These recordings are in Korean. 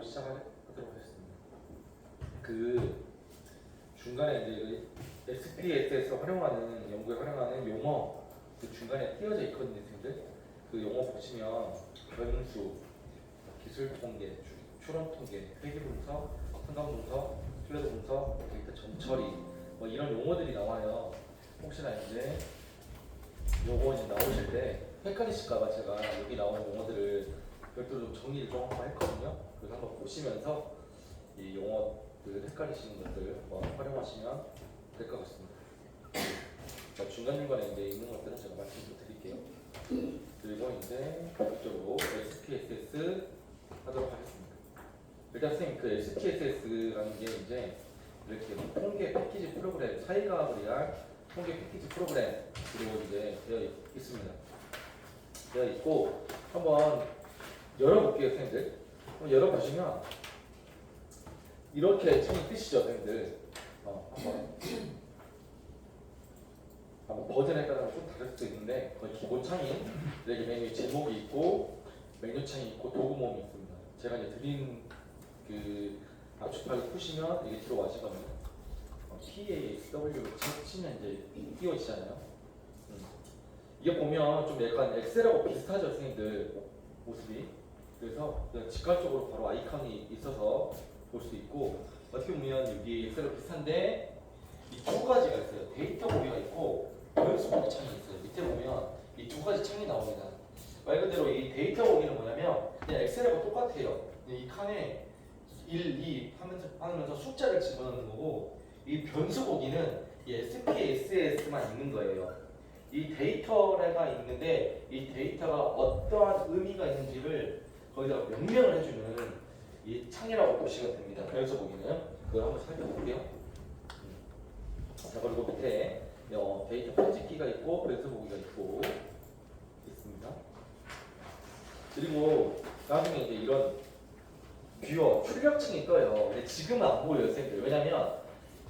가지고 시작하도록 하겠습니다. 그 중간에 이제 SPSS 활용하는 연구에 활용하는 용어 그 중간에 띄어져 있거든요, 선생님들. 그 용어 보시면 변수, 기술 통계, 추론 통계, 회계 분석, 상관 분석, 신뢰도 분석, 데이터 전처리 뭐 이런 용어들이 나와요. 혹시나 이제 요거 이제 나오실 때 헷갈리실까봐 제가 여기 나오는 용어들을 별도로 좀 정리를 좀 한번 했거든요. 그래서 한번 보시면서 이 용어들 헷갈리시는 것들 한번 활용하시면 될 것 같습니다. 자, 중간중간에 이제 있는 것들은 제가 말씀 좀 드릴게요. 그리고 이제 본격적으로 SPSS 하도록 하겠습니다. 일단 선생님 그 SPSS라는 게 이제 이렇게 통계 패키지 프로그램, 사회과학을 위한 통계 패키지 프로그램 그리고 이제 되어 있습니다. 되어 있고 한번 열어볼게요, 선생님들. 한번 열어보시면 이렇게 창이 뜨시죠, 선생님들. 한번 버전에 따라 좀 다를 수도 있는데 거의 기본 창이 이렇게 맨 위에 제목이 있고 메뉴 창이 있고 도구 모음이 있습니다. 제가 이제 드린 그 압축파를 푸시면 이게 들어와시거든요. PASW를 치면 이제 띄워지잖아요. 이게 보면 좀 약간 엑셀하고 비슷하죠, 선생님들 모습이. 그래서 그냥 직관적으로 바로 아이콘이 있어서 볼 수 있고 어떻게 보면 여기 엑셀하고 비슷한데 이 두 가지가 있어요. 데이터 보기가 있고 변수 보기 창이 있어요. 밑에 보면 이 두 가지 창이 나옵니다. 말 그대로 이 데이터 보기는 뭐냐면 그냥 엑셀하고 똑같아요. 이 칸에 1, 2 하면서 숫자를 집어넣는 거고 이 변수 보기는 이 SPSS만 있는 거예요. 이 데이터가 있는데 이 데이터가 어떠한 의미가 있는지를 거기다가 명명을 해주는 이 창이라고 보시면 됩니다. 변수 보기는 그걸 한번 살펴볼게요. 자, 그리고 밑에 데이터 편집기가 있고 변수 보기가 있고 있습니다. 그리고 나중에 이제 이런 뷰어 출력층이 떠요. 근데 지금은 안 보여요, 선생님들. 왜냐면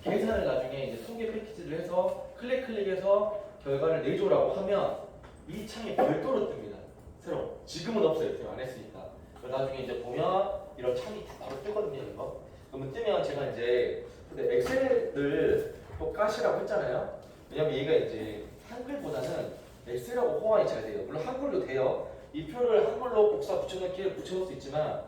계산을 나중에 이제 통계 패키지를 해서 클릭해서 결과를 내줘라고 하면 이 창이 별도로 뜹니다. 새로. 지금은 없어요. 지금 안 했으니까. 나중에 이제 보면 이런 창이 바로 뜨거든요. 이거. 그러면 뜨면 제가 이제 근데 엑셀을 또 까시라고 했잖아요. 왜냐면 얘가 이제 한글보다는 엑셀하고 호환이 잘 돼요. 물론 한글도 돼요. 이 표를 한글로 복사 붙여놓을 수 있지만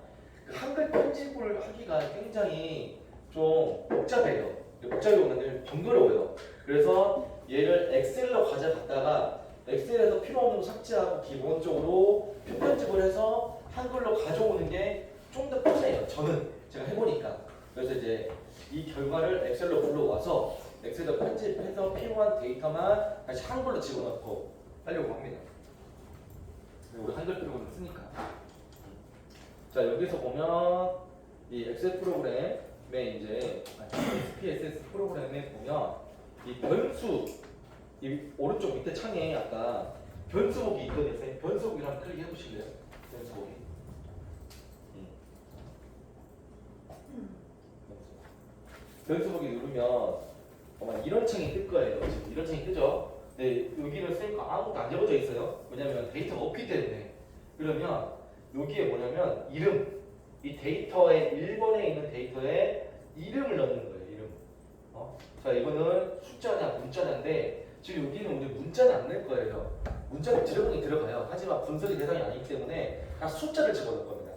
그 한글 편집을 하기가 굉장히 좀 복잡해요. 복잡해 오면 번거로워요. 그래서 얘를 엑셀로 가져갔다가 엑셀에서 필요 없는 거 삭제하고 기본적으로 표 편집을 해서 한글로 가져오는 게 좀 더 편해요. 저는 제가 해보니까. 그래서 이제 이 결과를 엑셀로 불러와서 엑셀로 편집해서 필요한 데이터만 다시 한글로 집어넣고 하려고 합니다. 우리 한글 프로그램을 쓰니까. 자, 여기서 보면 이 엑셀 프로그램에 이제 SPSS 프로그램에 보면 이 변수 이 오른쪽 밑에 창에 아까 변수 보기 있거든요. 변수 보기를 한번 클릭해 보실래요? 변수 보기. 변수 보기 누르면 아마 이런 창이 뜰 거예요. 지금 이런 창이 뜨죠. 네, 여기는 쓰니까 아무것도 안 적어져 있어요. 왜냐면 데이터가 없기 때문에. 그러면 여기에 뭐냐면 이름, 이 데이터의 1번에 있는 데이터에 이름을 넣는 거예요. 이름. 자, 이거는 숫자냐 문자냐인데 지금 여기는 우리 문자는 안 낼 거예요. 문자는 들어가긴 들어가요. 하지만 분석이 대상이 아니기 때문에 다 숫자를 집어넣을 겁니다.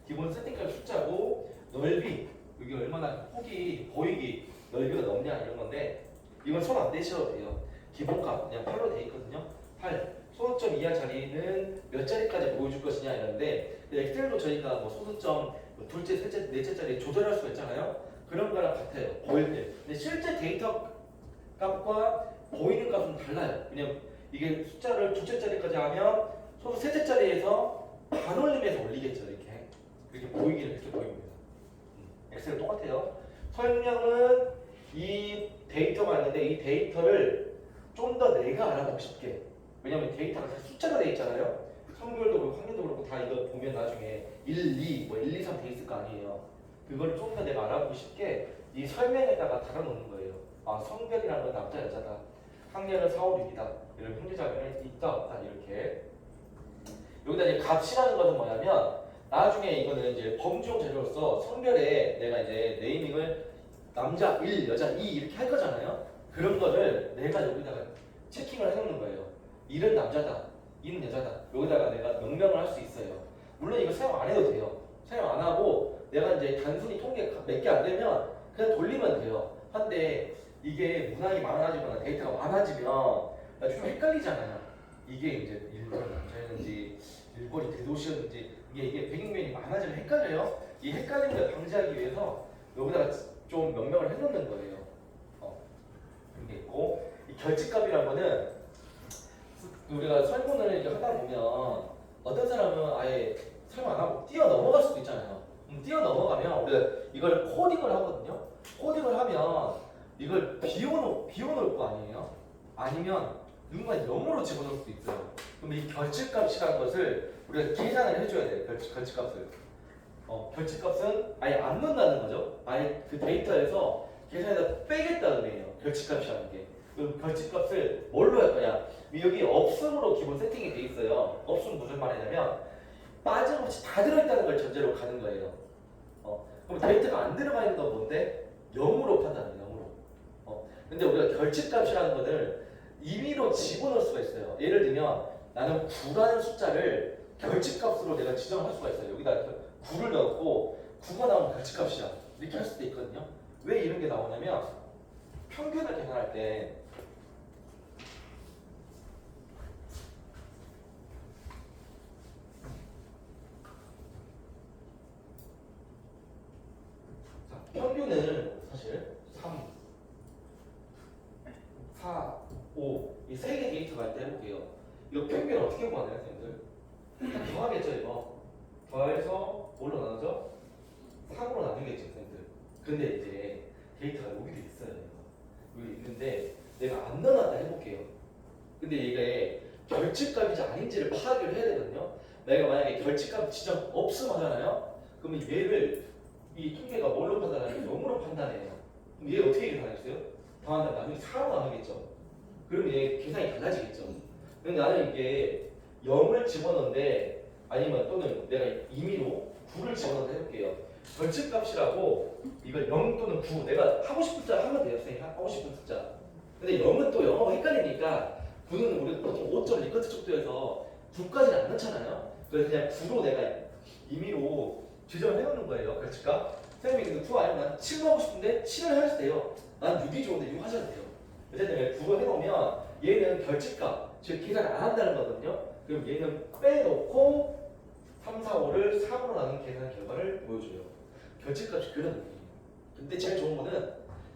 기본 세팅까지 숫자고 넓이, 여기 얼마나 폭이 보이기 넓이가 넓냐 이런 건데 이건 손 안 대셔도 돼요. 기본값 그냥 8로 돼 있거든요. 8. 소수점 이하 자리는 몇 자리까지 보여줄 것이냐 이런데 엑셀도 저희가 뭐 소수점 둘째, 셋째, 넷째 자리 조절할 수가 있잖아요. 그런 거랑 같아요. 보일 때. 근데 실제 데이터 값과 보이는 값은 달라요. 왜냐면 이게 숫자를 둘째 자리까지 하면 소수 셋째 자리에서 반올림해서 올리겠죠. 이렇게. 그렇게 보이기는 이렇게 보입니다. 엑셀은 똑같아요. 설명은 이 데이터가 있는데 이 데이터를 좀 더 내가 알아보고 싶게. 왜냐면 데이터가 숫자가 돼 있잖아요. 성별도 그렇고 학년도 그렇고 다 이거 보면 나중에 1, 2, 뭐 1, 2, 3 돼 있을 거 아니에요. 그거를 좀 더 내가 알아보고 쉽게 이 설명에다가 달아놓는 거예요. 아, 성별이라는 건 남자, 여자다. 학년은 4, 5, 6이다. 이런 형제자매는 있다, 없다 이렇게. 여기다 이제 값이라는 것은 뭐냐면 나중에 이거는 이제 범주용 재료로서 성별에 내가 이제 네이밍을 남자 1, 여자 2 이렇게 할 거잖아요. 그런 거를 내가 여기다가 체킹을 해놓는 거예요. 1은 남자다, 2는 여자다. 여기다가 내가 명명을 할 수 있어요. 물론 이거 사용 안 해도 돼요. 사용 안 하고 내가 이제 단순히 통계 몇 개 안 되면 그냥 돌리면 돼요. 한데 이게 문항이 많아지거나 데이터가 많아지면 나중에 좀 헷갈리잖아요. 이게 이제 일본 남자였는지 일본이 대도시였는지 이게 배경면이 많아지면 헷갈려요. 이 헷갈리는 걸 방지하기 위해서 여기다가 좀 명명을 해놓는 거예요. 그런 게 있고 이 결집값이라는 거는 우리가 설문을 이렇게 하다 보면 어떤 사람은 아예 설문 안 하고 뛰어 넘어갈 수도 있잖아요. 뛰어 넘어가면 우리가 이걸 코딩을 하거든요. 코딩을 하면 이걸 비워놓을 거 아니에요? 아니면 누군가 0으로 집어넣을 수도 있어요. 그럼 이 결집값이라는 것을 우리가 계산을 해줘야 돼요. 결집값을. 결집값은 아예 안 넣는다는 거죠. 아예 그 데이터에서 계산해서 빼겠다는 의미예요. 결집값이라는 게. 그럼 결집값을 뭘로 할 거냐? 여기 없음으로 기본 세팅이 돼 있어요. 없음 무슨 말이냐면 빠짐없이 다 들어있다는 걸 전제로 가는 거예요. 그럼 데이터가 안 들어가 있는 건 뭔데? 0으로 판단해요. 0으로. 근데 우리가 결집값이라는 거를 임의로 집어넣을 수가 있어요. 예를 들면 나는 9라는 숫자를 결집값으로 내가 지정할 수가 있어요. 여기다 9를 넣고 9가 나오면 결집값이야. 이렇게 할 수도 있거든요. 왜 이런 게 나오냐면 평균을 계산할 때 평균은 사실 3, 4, 5 이 세 개 데이터가 있다 해볼게요. 이거 평균 어떻게 구하나요, 선생님들? 더하겠죠, 이거. 더해서 뭘로 나누죠? 3으로 나누겠죠, 선생님들. 근데 이제 데이터가 여기도 있어요. 여기 있는데 내가 안 넣어놨다 해볼게요. 근데 이게 결집값인지 아닌지를 파악을 해야 되거든요. 내가 만약에 결집값 지정 없음 하잖아요. 그러면 얘를 이 통계가 뭘로 판단하냐면 0으로 판단해요. 그럼 얘 어떻게 계산했어요? 더한다 나중에 4로 나누겠죠. 그럼 얘 계산이 달라지겠죠. 근데 나는 이게 0을 집어넣는데 아니면 또는 내가 임의로 9를 집어넣는다 해볼게요. 결집값이라고 이걸 0 또는 9 내가 하고 싶은 숫자 하면 돼요. 선생님 하고 싶은 숫자. 근데 0은 또 영어가 헷갈리니까 9는 우리 보통 5점 리커트 척도에서 9까지는 안 넣잖아요. 그래서 그냥 9로 내가 임의로 지정을 해놓는 거예요. 결집값. 선생님이 근데 9 아니면 난 7로 하고 싶은데 7을 하셔도 돼요. 난 6이 좋은데 6 하셔도 돼요. 어쨌든 9로 해놓으면 얘는 결집값, 즉 계산 안 한다는 거거든요. 그럼 얘는 빼놓고 3, 4, 5를 3으로 나눈 계산 결과를 보여줘요. 결집값이 그런 느낌이에요. 근데 제일 좋은 거는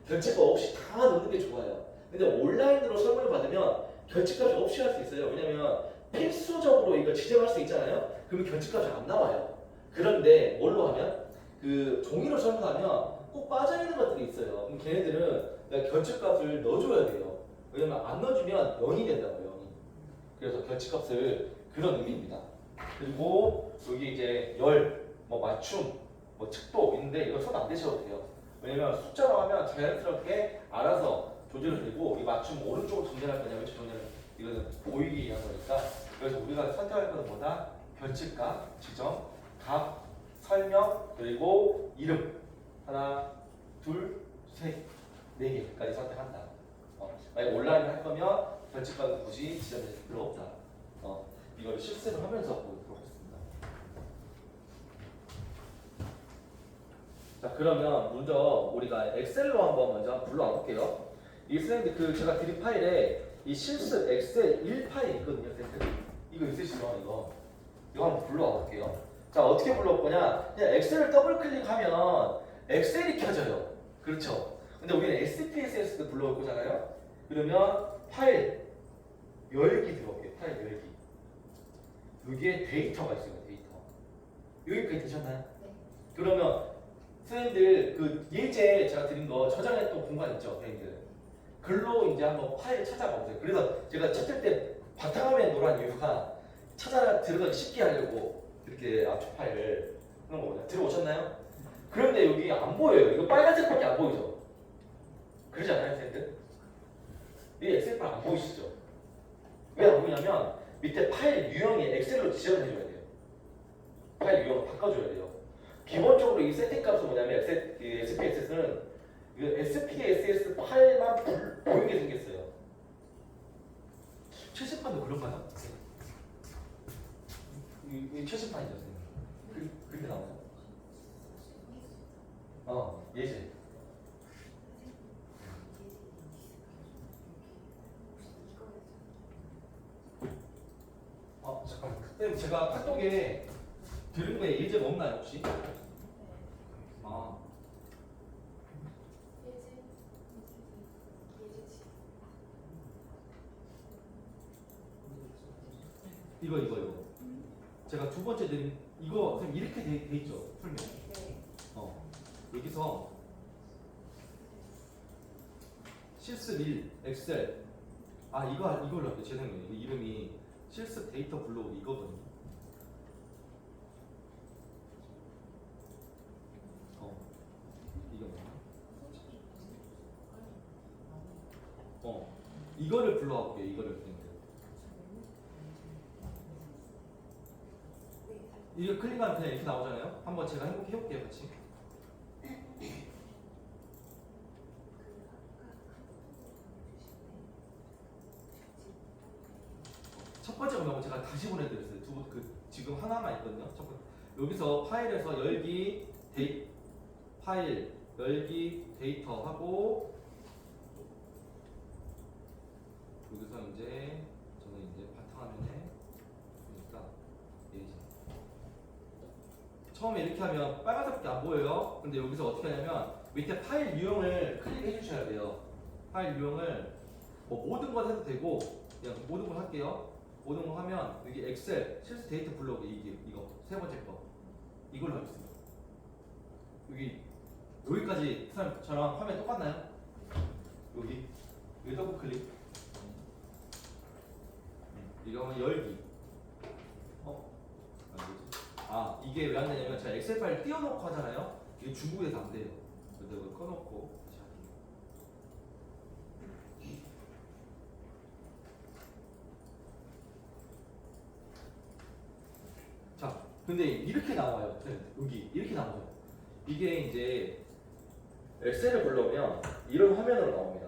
결집값 없이 다 넣는 게 좋아요. 근데 온라인으로 설문을 받으면 결집값이 없이 할 수 있어요. 왜냐면 필수적으로 이거 지정할 수 있잖아요. 그러면 결집값이 안 나와요. 그런데 뭘로 하면 그 종이로 설문하면 꼭 빠져있는 것들이 있어요. 그럼 걔네들은 내가 결집값을 넣어줘야 돼요. 왜냐면 안 넣어주면 0이 된다고요. 0이. 그래서 결집값을 그런 의미입니다. 그리고 여기 이제 열, 뭐 맞춤, 뭐 측도 있는데 이거 손 안 대셔도 돼요. 왜냐면 숫자로 하면 자연스럽게 알아서 조절이 되고 이 맞춤 오른쪽으로 정렬할 거냐 왼쪽 정렬 이거는 보이기 위한 거니까 그래서 우리가 선택할 것은 뭐다? 결집값, 지정, 값, 설명, 그리고 이름 하나, 둘, 셋, 네 개까지 선택한다. 만약 온라인을 할 거면 결집값은 굳이 지정될 필요 없다. 이거를 실습을 하면서 보도록 하겠습니다. 자 그러면 먼저 우리가 엑셀로 한번 먼저 불러와 볼게요. 이 선생님들 그 제가 드린 파일에 이 실습 엑셀 1 파일 있거든요. 선생님들 이거 있으시죠? 이거 한번 불러와 볼게요. 자 어떻게 불러올 거냐? 그냥 엑셀을 더블 클릭하면 엑셀이 켜져요. 그렇죠? 근데 우리는 SPSS도 불러올 거잖아요. 그러면 파일 열기 들어올게요. 파일 열기. 여기에 데이터가 있어요. 데이터. 여기까지 되셨나요? 네. 그러면 선생님들 그 예제 제가 드린 거 저장했던 공간 있죠, 선생님들. 글로 이제 한번 파일을 찾아봐 보세요. 그래서 제가 찾을 때 바탕화면에 놓으란 이유가 찾아 들어가기 쉽게 하려고 이렇게 압축 파일을 그런 거거든요. 들어오셨나요? 그런데 여기 안 보여요. 이거 빨간색밖에 안 보이죠? 그러지 않아요, 선생님들? 이 엑셀 파일 안 보이시죠? 왜 안 보이냐면 밑에 파일 유형이 엑셀로 지정을 해줘야 돼요. 파일 유형을 바꿔줘야 돼요. 기본적으로 이 세팅 값은 뭐냐면 SPSS는 SPSS 파일만 보이게 생겼어요. 최신판도 그런가요? 이 최신판이죠, 선생님. 그렇게 나오죠. 예제. 잠깐만. 선생님, 제가 카톡에 들은 거에 예제가 없나요, 혹시? 아, 이거. 제가 두 번째 드린 이거 선생님 이렇게 돼 있죠, 설명. 여기서 실습 1, 엑셀. 이걸로 할게요. 제 생각에 이름이 실습 데이터 블로그 이거거든요. 이거 뭐야? 이거를 불러볼게요. 이거를 이거 클릭하면 그냥 이렇게 나오잖아요. 한번 제가 해볼게요, 같이. 첫 번째 문항은 제가 다시 보내드렸어요. 지금 하나만 있거든요. 첫 번째. 여기서 파일에서 열기 파일 열기 데이터 하고 여기서 이제 저는 이제 바탕화면에 보니까 처음에 이렇게 하면 빨간색밖에 안 보여요. 근데 여기서 어떻게 하냐면 밑에 파일 유형을 클릭해 주셔야 돼요. 파일 유형을 뭐 모든 걸 해도 되고 그냥 모든 걸 할게요. 모든 걸 하면 여기 엑셀 실습 데이터 블로그 이거 세 번째 거 이걸로 하겠습니다. 여기까지 저랑 화면 똑같나요? 여기 더블 클릭. 이거 하면 열기. 이게 왜 안 되냐면 제가 엑셀 파일 띄워놓고 하잖아요. 이게 중국에서 안 돼요. 그래서 이걸 꺼놓고 다시 할게요. 자, 근데 이렇게 나와요. 여기 이렇게 나와요. 이게 이제 엑셀을 불러오면 이런 화면으로 나옵니다.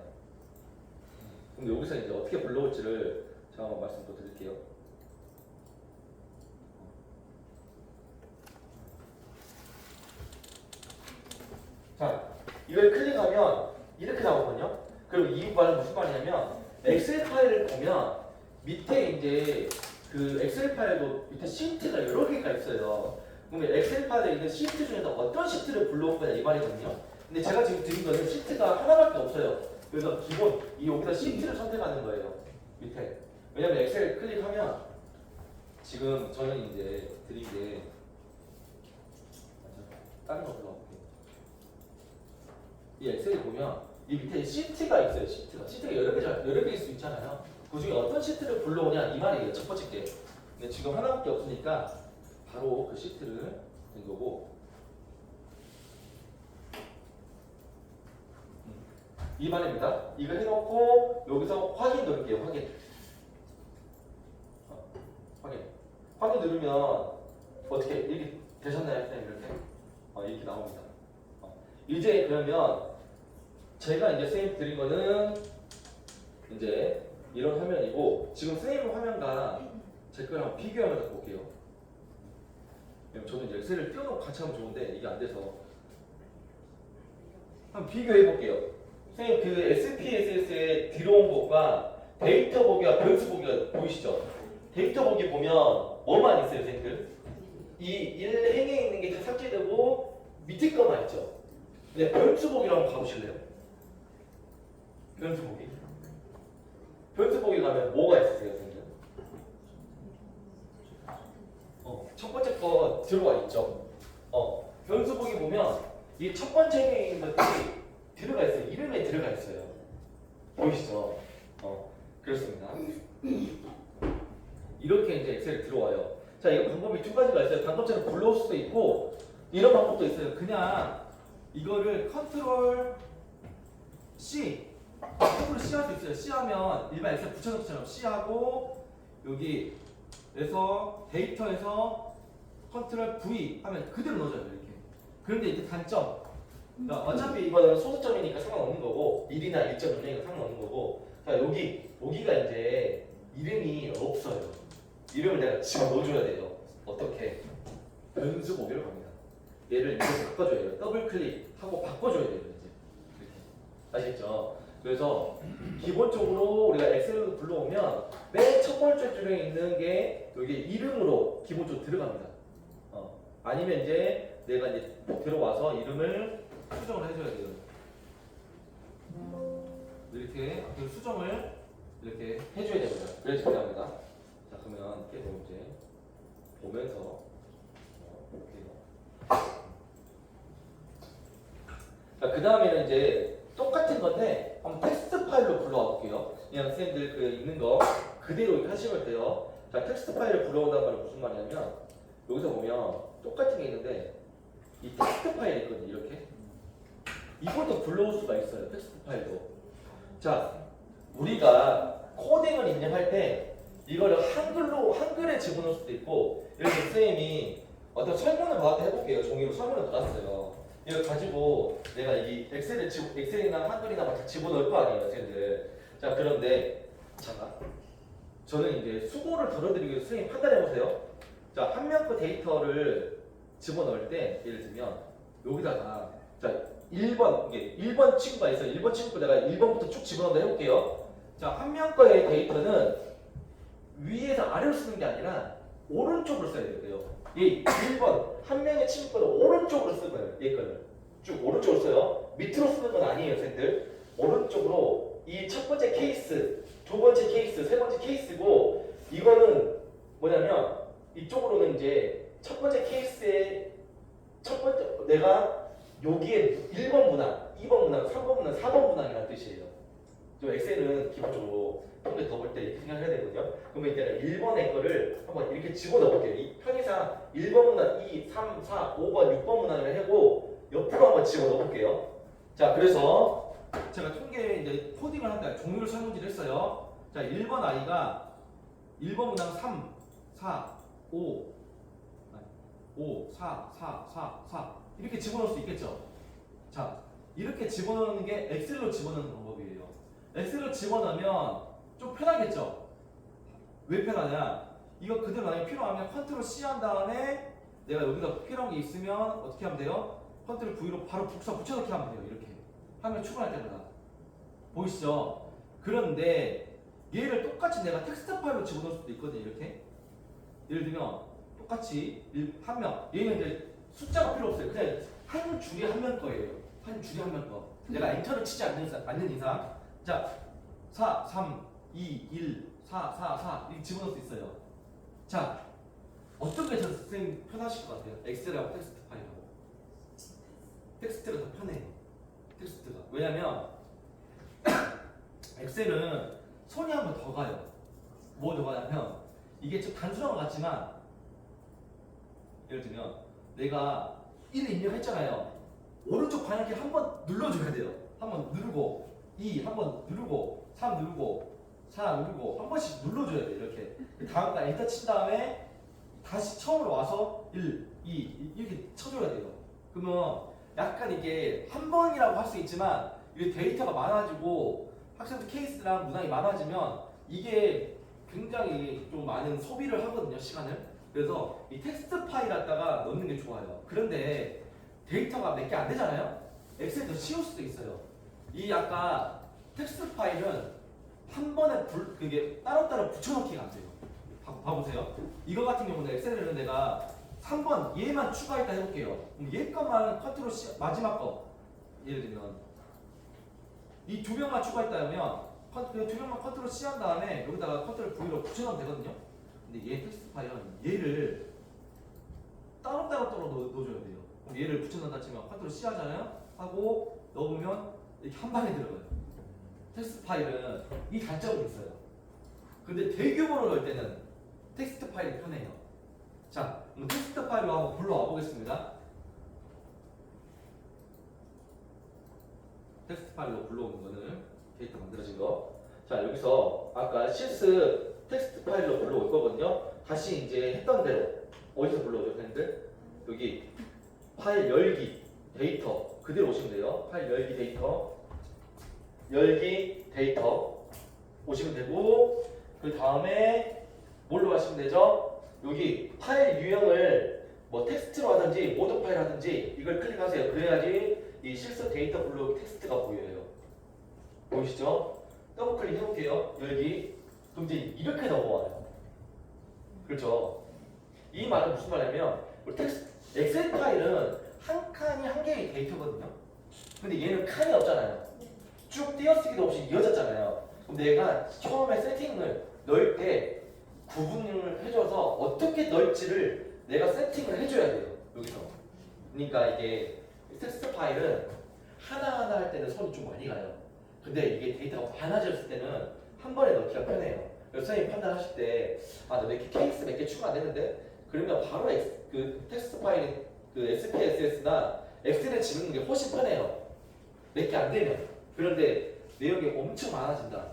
근데 여기서 이제 어떻게 불러올지를 제가 한번 말씀 또 드릴게요. 자, 이걸 클릭하면 이렇게 나오거든요. 그럼 이 말은 무슨 말이냐면 엑셀 파일을 보면 밑에 이제 그 엑셀 파일도 밑에 시트가 여러 개가 있어요. 그러면 엑셀 파일에 있는 시트 중에서 어떤 시트를 불러올 거냐 이 말이거든요. 근데 제가 지금 드린 거는 시트가 하나밖에 없어요. 그래서 기본 여기서 시트를 선택하는 거예요. 밑에. 왜냐면 엑셀 클릭하면 지금 저는 이제 드린 게 다른 거 불러볼게요. 이 엑셀을 보면 이 밑에 시트가 있어요. 시트가 여러 개일 수 있잖아요. 그 중에 어떤 시트를 불러오냐 이 말이에요. 첫 번째 게. 근데 지금 하나밖에 없으니까 바로 그 시트를 된 거고. 이 말입니다. 이거 해놓고 여기서 확인 누를게요. 확인 누르면 어떻게 이렇게 되셨나요? 선생님 이렇게 이렇게 나옵니다. 이제 그러면 제가 이제 선생님 드린 거는 이제 이런 화면이고 지금 선생님 화면과 제 거랑 비교하면서 볼게요. 저도 이제 엑셀을 띄워놓고 같이 하면 좋은데 이게 안 돼서 한번 비교해 볼게요. 선생님 그 SPSS에 들어온 것과 데이터 보기와 변수 보기가 보이시죠? 데이터 보기 보면 뭐만 있어요, 선생님들? 이 1행에 있는 게 다 삭제되고 밑에 거만 있죠. 근데 변수 보기로 한번 가보실래요? 변수 보기. 변수 보기 가면 뭐가 있으세요, 선생님? 첫 번째 거 들어와 있죠. 변수 보기 보면 이 첫 번째 행에 있는 것들이 들어가 있어요. 이름에 들어가 있어요. 보이시죠? 그렇습니다. 이렇게 이제 엑셀에 들어와요. 자, 이거 방법이 두 가지가 있어요. 방법처럼 불러올 수도 있고 이런 방법도 있어요. 그냥 이거를 컨트롤 C 할 수 있어요. C 하면 일반 엑셀 붙여놓기처럼 C 하고 여기에서 데이터에서 컨트롤 V 하면 그대로 넣어줘요 이렇게. 그런데 이제 단점. 그러니까 어차피 이거는 소수점이니까 상관없는 거고 1이나 1.0이니까 상관없는 거고. 자 여기가 이제 이름이 없어요. 이름을 내가 집어 넣어줘야 돼요. 어떻게? 변수 모델로 갑니다. 얘를 이렇게 바꿔줘야 돼요. 더블 클릭하고 바꿔줘야 돼요. 이제 이렇게 아시겠죠? 그래서 기본적으로 우리가 엑셀로 불러오면 맨 첫 번째 줄에 있는 게 여기 이름으로 기본적으로 들어갑니다. 아니면 이제 내가 이제 들어와서 이름을 수정을 해줘야 돼요. 이렇게 수정을 이렇게 해줘야 됩니다. 그래서 중요합니다. 자 그러면 계속 이제 보면서 자, 그 다음에는 이제 똑같은 건데 한번 텍스트 파일로 불러와 볼게요. 그냥 선생님들 그 있는 거 그대로 이렇게 하시면 돼요. 자, 텍스트 파일을 불러온다는 말은 무슨 말이냐면 여기서 보면 똑같은 게 있는데 이 텍스트 파일이 있거든요. 이렇게 이것도 불러올 수가 있어요. 텍스트 파일도. 자, 우리가 코딩을 입력할 때 이거를 한글에 집어넣을 수도 있고 이렇게 선생님이 어떤 설문을 받았다 해볼게요. 종이로 설문을 받았어요. 이걸 가지고 내가 이 엑셀이나 한글이나 막 집어넣을 거 아니에요, 선생님들. 자, 그런데 잠깐. 저는 이제 수고를 덜어드리기 위해서 선생님 판단해 보세요. 자, 한 명 거 데이터를 집어넣을 때 예를 들면 여기다가 자 1번 친구가 있어요. 1번 친구 거 내가 1번부터 쭉 집어넣는다 해볼게요. 자, 한 명 거의 데이터는 위에서 아래로 쓰는 게 아니라 오른쪽으로 써야 돼요. 이 1번 한 명의 친구 거는 오른쪽으로 쓰는 거예요. 얘 거는 쭉 오른쪽으로 써요. 밑으로 쓰는 건 아니에요, 선생님들. 오른쪽으로 이 첫 번째 케이스, 두 번째 케이스, 세 번째 케이스고 이거는 뭐냐면 이쪽으로는 이제 첫 번째 케이스에 첫 번째 내가 여기에 1번 문항, 2번 문항, 3번 문항, 4번 문항이라는 뜻이에요. 저 엑셀은 기본적으로 통계 더 볼 때 이렇게 생각해야 되거든요. 그러면 이제 1번의 거를 한번 이렇게 집어넣어 볼게요. 이 편의상 1번 문항, 2, 3, 4, 5번, 6번 문항을 하고 옆으로 한번 집어넣어 볼게요. 자, 그래서 제가 통계 이제 코딩을 한다. 종류를 설문지를 했어요. 자, 1번 아이가 1번 문항 3, 4, 5, 4, 4, 4, 4 이렇게 집어넣을 수 있겠죠. 자, 이렇게 집어넣는 게 엑셀로 집어넣는 방법이에요. 엑셀로 집어넣으면 좀 편하겠죠. 왜 편하냐? 이거 그대로 만약에 필요하면 컨트롤 C 한 다음에 내가 여기다 필요한 게 있으면 어떻게 하면 돼요? 컨트롤 V로 바로 붙여넣기 하면 돼요. 이렇게 화면 출근할 때마다 보이시죠? 그런데 얘를 똑같이 내가 텍스트 파일로 집어넣을 수도 있거든요. 이렇게 예를 들면 똑같이 한 명 얘는 이제 숫자가 필요 없어요. 그냥 한 줄이 한 명 거예요. 한 줄이 한 명 거. 내가 엔터를 치지 않는 이상 자 4, 3, 2, 1, 4, 4, 4 이렇게 집어넣을 수 있어요. 자, 어떤 게 선생님 편하실 것 같아요? 엑셀하고 텍스트 파일하고. 텍스트가 더 편해요. 텍스트가. 왜냐면 엑셀은 손이 한 번 더 가요. 뭐 더 가냐면 이게 좀 단순한 것 같지만 예를 들면 내가 1을 입력했잖아요. 오른쪽 방향키 한 번 눌러줘야 돼요. 한 번 누르고 2 한 번 누르고 3 누르고 4 누르고 한 번씩 눌러줘야 돼요. 이렇게 다음 거 엔터 친 다음에 다시 처음으로 와서 1, 2 이렇게 쳐줘야 돼요. 그러면 약간 이게 한 번이라고 할 수 있지만 이게 데이터가 많아지고 학생들 케이스랑 문항이 많아지면 이게 굉장히 좀 많은 소비를 하거든요. 시간을. 그래서 이 텍스트 파일 갖다가 넣는 게 좋아요. 그런데 데이터가 몇 개 안 되잖아요. 엑셀이 더 쉬울 수도 있어요. 이 아까 텍스트 파일은 한 번에 그게 따로따로 붙여넣기가 안 돼요. 봐보세요. 이거 같은 경우는 엑셀에는 내가 3번 얘만 추가했다 해볼게요. 그럼 얘 것만 컨트롤 C 마지막 거 예를 들면 이 두 명만 추가했다 하면 두 명만 컨트롤 C 한 다음에 여기다가 컨트롤 V로 붙여넣으면 되거든요. 근데 얘 텍스트 파일은 얘를 따로따로 넣어줘야 돼요. 그럼 얘를 붙여넣는다 치면 컨트롤 C 하잖아요. 하고 넣으면 이렇게 한 방에 들어가요. 텍스트 파일은 이 단점이 있어요. 근데 대규모로 넣을 때는 텍스트 파일이 편해요. 자, 그럼 텍스트 파일로 한번 불러와 보겠습니다. 텍스트 파일로 불러오는 거는 데이터 만들어진 거. 자, 여기서 아까 CS 텍스트 파일로 불러올 거거든요. 다시 이제 했던 대로 어디서 불러오죠, 선생님들? 여기 파일 열기 데이터 그대로 오시면 돼요. 파일 열기 데이터 오시면 되고 그 다음에 뭘로 하시면 되죠? 여기 파일 유형을 뭐 텍스트로 하든지 모드 파일 하든지 이걸 클릭하세요. 그래야지 이 실습 데이터 블록 텍스트가 보여요. 보이시죠? 더블 클릭 해볼게요. 열기. 그럼 이제 이렇게 넘어와요. 그렇죠? 이 말은 무슨 말이냐면 우리 텍스트 엑셀 파일은 한 칸이 한 개의 데이터거든요. 근데 얘는 칸이 없잖아요. 쭉 띄어쓰기도 없이 이어졌잖아요. 그럼 내가 처음에 세팅을 넣을 때 구분을 해줘서 어떻게 넣을지를 내가 세팅을 해줘야 돼요. 여기서. 그러니까 이게 텍스트 파일은 하나하나 할 때는 손이 좀 많이 가요. 근데 이게 데이터가 많아졌을 때는 한 번에 넣기가 편해요. 그래서 선생님 판단하실 때 아, 나 몇 개 케이스 몇 개 추가 안 됐는데 그러면 바로 그 텍스트 파일 그 SPSS나 엑셀에 집는 게 훨씬 편해요. 몇 개 안 되면. 그런데 내용이 엄청 많아진다.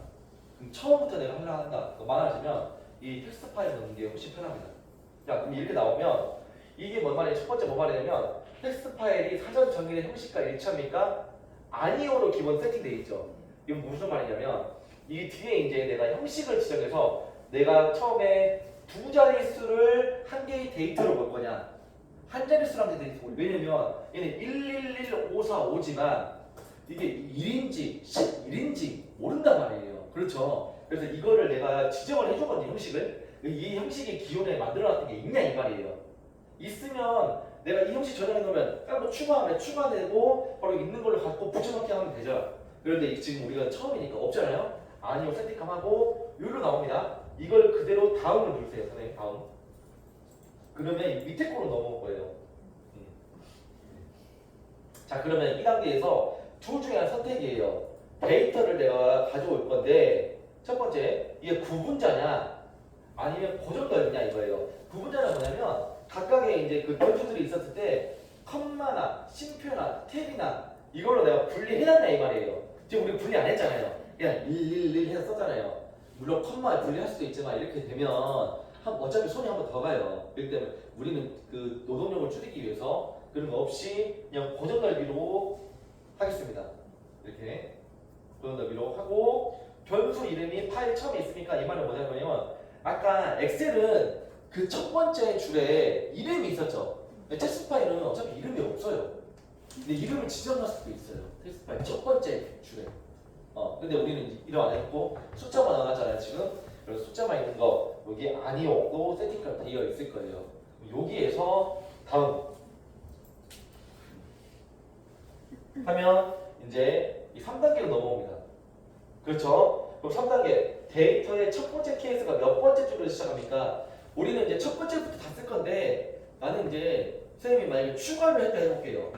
그럼 처음부터 내가 하려고 한다. 많아지면 이 텍스트 파일 넣는 게 훨씬 편합니다. 자, 그럼 이렇게 나오면 이게 뭔 말이에요? 첫 번째 뭔 말이냐면 텍스트 파일이 사전 정의된 형식과 일치합니까? 아니오로 기본 세팅되어 있죠. 이건 무슨 말이냐면 이 뒤에 이제 내가 형식을 지정해서 내가 처음에 두 자릿수를 한 개의 데이터로 볼 거냐 한 자릿수로 한 개의 데이터로 왜냐면 얘는 111545지만 이게 1인지 11인지 모른단 말이에요. 그렇죠? 그래서 이거를 내가 지정을 해주거든요. 형식을 이 형식의 기존에 만들어놨던 게 있냐 이 말이에요. 있으면 내가 이 형식 저장해 놓으면 따로 추가하면 추가되고 바로 있는 걸로 갖고 붙여넣기 하면 되죠. 그런데 지금 우리가 처음이니까 없잖아요. 아니요 세팅함하고 여기로 나옵니다. 이걸 그대로 다음으로 누르세요. 선생님 다음. 그러면 밑에 거로 넘어올 거예요. 자 그러면 이 단계에서 둘 중에 하나 선택이에요. 데이터를 내가 가져올 건데 첫 번째 이게 구분자냐 아니면 고정넓이냐 이거예요. 구분자는 뭐냐면 각각의 이제 그 변수들이 있었을 때 컴마나 쉼표나 탭이나 이걸로 내가 분리해놨냐 이 말이에요. 지금 우리 분리 안 했잖아요. 그냥 111 해서 썼잖아요. 물론 컴마 분리할 수도 있지만 이렇게 되면 어차피 손이 한 번 더 가요. 그렇기 때문에 우리는 그 노동력을 줄이기 위해서 그런 거 없이 그냥 고정 넓이로 하겠습니다. 이렇게 고정 넓이로 하고 변수 이름이 파일 처음에 있으니까 이 말은 뭐냐면 아까 엑셀은 그 첫 번째 줄에 이름이 있었죠. 텍스트 파일은 어차피 이름이 없어요. 근데 이름을 지정할 수도 있어요. 텍스트 파일 첫 번째 줄에. 근데 우리는 이름 안 했고 숫자만 나왔잖아요 지금. 그래서 숫자만 있는 거 여기 아니오도 세팅가 되어 있을 거예요. 여기에서 다음 하면 이제 이 3단계로 넘어옵니다. 그렇죠? 그럼 3단계 데이터의 첫 번째 케이스가 몇 번째 줄로 시작합니까? 우리는 이제 첫 번째부터 다 쓸 건데 나는 이제 선생님이 만약에 추가를 했다 해볼게요.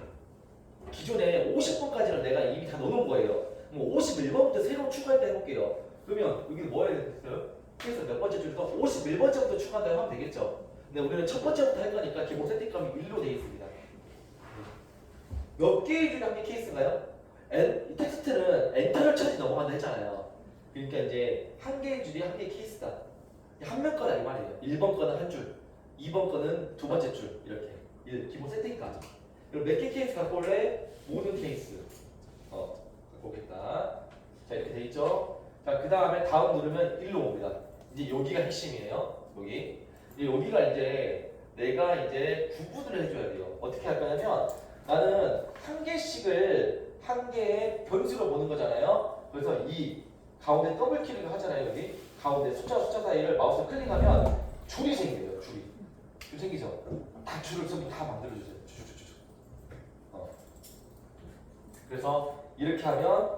기존에 50번까지는 내가 이미 다 넣어놓은 거예요. 뭐 51번부터 새로 추가했다 해볼게요. 그러면 여기는 뭐 해야 되겠어요? 그래서 몇 번째 줄에서 51번째부터 추가한다 하면 되겠죠. 근데 우리는 첫 번째부터 할 거니까 기본 세팅값이 1로 되어 있습니다. 몇 개의 줄이 한 개 케이스인가요? 이 텍스트는 엔터를 쳐야지 넘어간다 했잖아요. 그러니까 이제 한 개의 줄이 한 개의 케이스다. 한 명 거다 이 말이에요. 1번 거는 한 줄, 2번 거는 두 번째 줄 이렇게 기본 세팅까지. 그리고 몇 개 케이스 갖고 올래? 모든 케이스. 갖고 오겠다. 자 이렇게 돼 있죠. 자 그 다음에 다음 누르면 1로 옵니다. 이제 여기가 핵심이에요. 여기가 이제 내가 이제 구분을 해줘야 돼요. 어떻게 할 거냐면 나는 한 개씩을 한 개의 변수로 보는 거잖아요. 그래서 이 가운데 더블 클릭을 하잖아요. 여기 가운데 숫자 사이를 마우스 클릭하면 줄이 생겨요. 줄 생기죠. 다 줄을 좀 다 만들어주세요. 그래서 이렇게 하면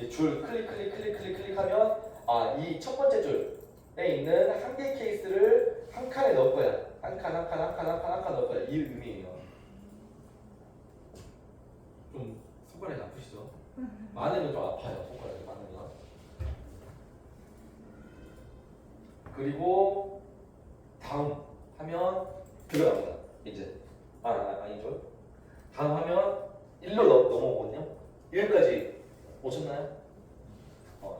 줄 클릭하면 이 첫 번째 줄에 있는 한 개 케이스를 한 칸에 넣을 거야. 한 칸 넣을 거야. 이 의미예요. 좀 손가락이 아프시죠? 많으면 좀 아파요. 손가락이 많으면. 그리고 다음 하면 들어갑니다. 이제 아니죠. 다음 하면 1로 넘어오거든요. 여기까지 오셨나요?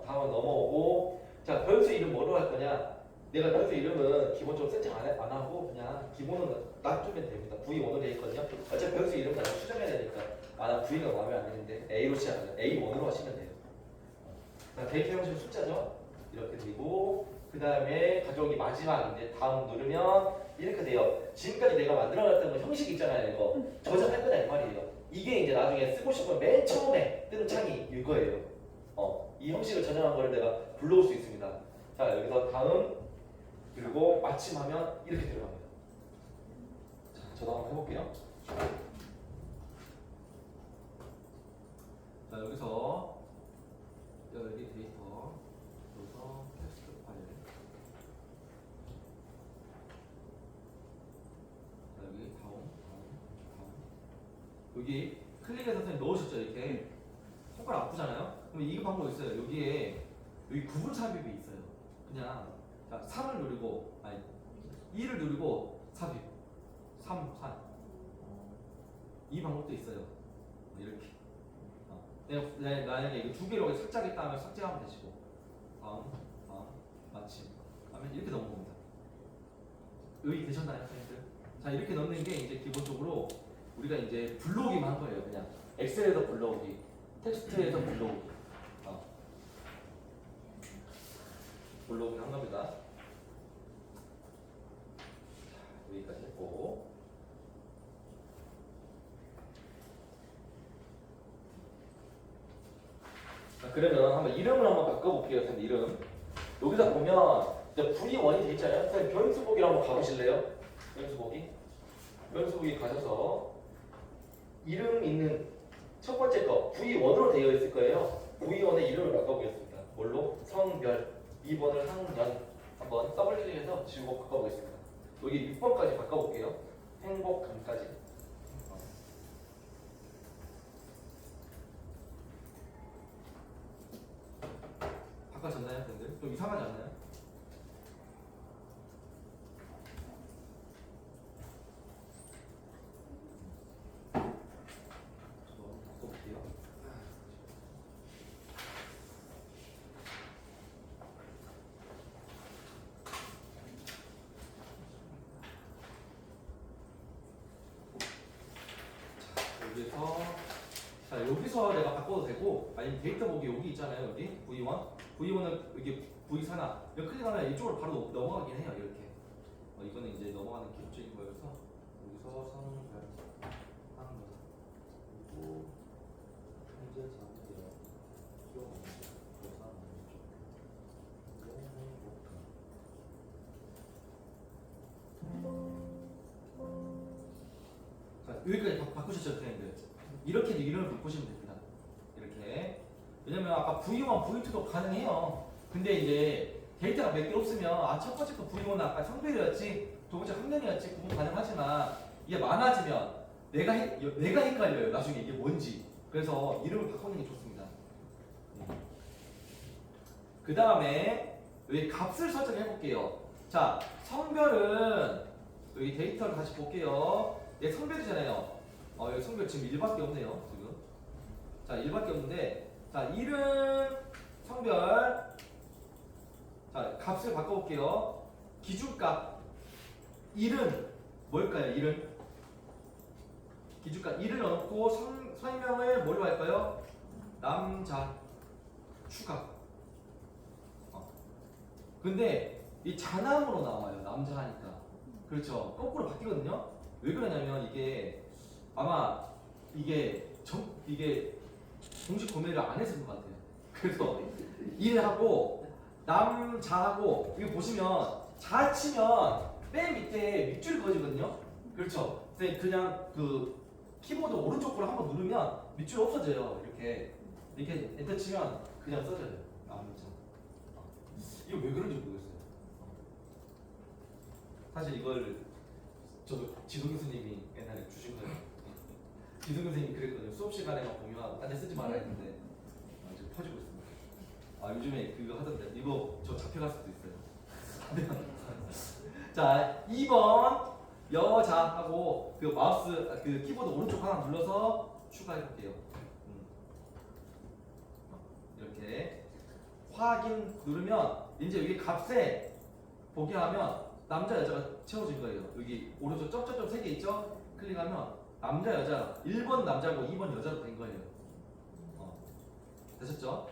다음은 넘어오고 자 변수 이름 뭐로 할 거냐? 내가 변수 이름은 기본적으로 세팅 안 하고 그냥 기본은 놔두면 됩니다. V1으로 되어 있거든요. 어차피 변수 이름 나중에 수정해야 되니까 나 V가 마음에 안 드는데 A로 시작하면 A1으로 하시면 돼요. 데이터 형식 숫자죠. 이렇게 되고 그 다음에 가져오기 마지막인데 다음 누르면 이렇게 돼요. 지금까지 내가 만들어놨던 거 형식 있잖아요. 이거 저장할 거다 이 말이에요. 이게 이제 나중에 쓰고 싶으면 맨 처음에 뜨는 창이 이거예요. 이 형식을 저장한 거를 내가 불러올 수 있습니다. 자 여기서 다음 그리고 마침하면 이렇게 들어갑니다. 자 저도 한번 해볼게요. 자 여기서 여기 데이터 여기서 텍스트 파일 자 여기 다음 여기 클릭해서 선생님 넣으셨죠 이렇게 손가락 아프잖아요? 그럼 이 방법이 있어요. 여기에 여기 구분 삽입이 있어요. 그냥 자 3을 누르고 아니 2를 누르고 삽입 3, 4 이 방법도 있어요. 이렇게 만약에 이거 두 개로 삭제하겠다 하면 삭제하면 되시고 다음 마침 하면 이렇게 넣는 겁니다. 여기 되셨나요, 선생님들? 자 이렇게 넣는 게 이제 기본적으로 우리가 이제 불러오기만 한 거예요. 그냥 엑셀에서 불러오기, 텍스트에서 불러오기, 불러오기 한 겁니다. 자, 여기까지 했고. 자, 그러면 한번 이름을 한번 바꿔볼게요. 선생님 이름. 여기다 보면 이제 V1이 돼 있잖아요. 선생님 변수 보기로 한번 가보실래요? 변수 보기. 변수 보기 가셔서 이름 있는 첫 번째 거 V1으로 되어 있을 거예요. V1의 이름을 바꿔보겠습니다. 뭘로? 성별. 2번을 학년. 한번 더블 클릭해서 지우고 바꿔보겠습니다. 여기 6번까지 바꿔볼게요. 행복감까지. 바꿔졌나요, 근데? 좀 이상하지 않나요? 바꿔볼게요. 여기서 내가 바꿔도 되고 아니면 데이터 보기 여기 있잖아요. 여기 V1 V1은 여기 V4나 여기 클릭하면 이쪽으로 바로 넘어가긴 해요. 이렇게 이거는 이제 넘어가는 기본적인 거여서 여기서 성별 하는 거다. 그리고 현재 상태요. 수용 조사 자 여기까지 바꾸셨죠, 선생님들? 이렇게 이름을 바꾸시면 됩니다. 이렇게. 왜냐면 아까 V1, V2도 가능해요. 근데 이제 데이터가 몇 개 없으면 첫 번째 거 V1은 아까 성별이었지, 두 번째 학년이었지 구분 가능하지만 이게 많아지면 내가 헷갈려요. 나중에 이게 뭔지. 그래서 이름을 바꾸는 게 좋습니다. 그 다음에 여기 값을 설정해 볼게요. 자, 성별은 여기 데이터를 다시 볼게요. 얘 성별이잖아요. 여기 성별 지금 1밖에 없네요. 지금. 자, 1밖에 없는데, 자, 이름, 성별. 자, 값을 바꿔볼게요. 기준값. 이름. 뭘까요, 이름? 기준값. 이를 넣고 설명을 뭘로 할까요? 남자. 추가. 근데 이 자남으로 나와요. 남자 하니까. 그렇죠. 거꾸로 바뀌거든요. 왜 그러냐면 이게 아마 이게 공식 구매를 안 해서 그런 것 같아요. 그래서 일하고 남자하고 이거 보시면 자 치면 맨 밑에 밑줄이 그어지거든요. 그렇죠. 그냥 그 키보드 오른쪽 거를 한번 누르면 밑줄 없어져요. 이렇게 엔터 치면 그냥 써져요. 남자. 이거 왜 그런지 모르겠어요. 사실 이걸 저도 지도 교수님이 옛날에 주신 거예요. 지도 교수님이 그랬거든요. 수업 시간에만 보면 딴 데 쓰지 말아야 했는데 지금 퍼지고 있습니다. 요즘에 그거 하던데 이거 저 잡혀갈 수도 있어요. 자, 2번 여자하고 그 마우스 그 키보드 오른쪽 하나 눌러서 추가해 볼게요. 이렇게 확인 누르면 이제 여기 값에 보게 하면 남자 여자가 채워진 거예요. 여기 오른쪽 점점점 3개 있죠? 클릭하면 남자 여자 1번 남자고 2번 여자로 된 거예요. 되셨죠?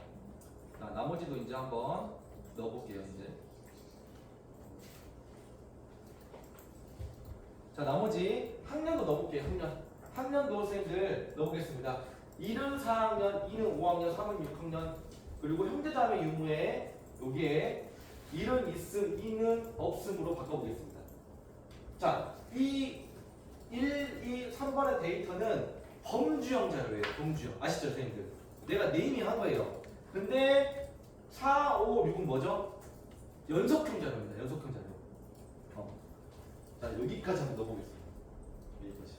자, 나머지도 이제 한번 넣어볼게요. 이제 자, 나머지 학년도 넣어볼게요. 학년도 선생님들 넣어보겠습니다. 1은 4학년, 2는 5학년, 3은 6학년, 그리고 형제자매 유무에 여기에 1은 있음, 2는 없음으로 바꿔보겠습니다. 자, 이 1, 2, 3번의 데이터는 범주형 자료예요. 범주형. 아시죠, 선생님들? 내가 네이밍 한 거예요. 근데 4, 5, 6은 뭐죠? 연속형 자료입니다. 연속형 자료. 자, 여기까지 한번 넣어보겠습니다. 여기까지.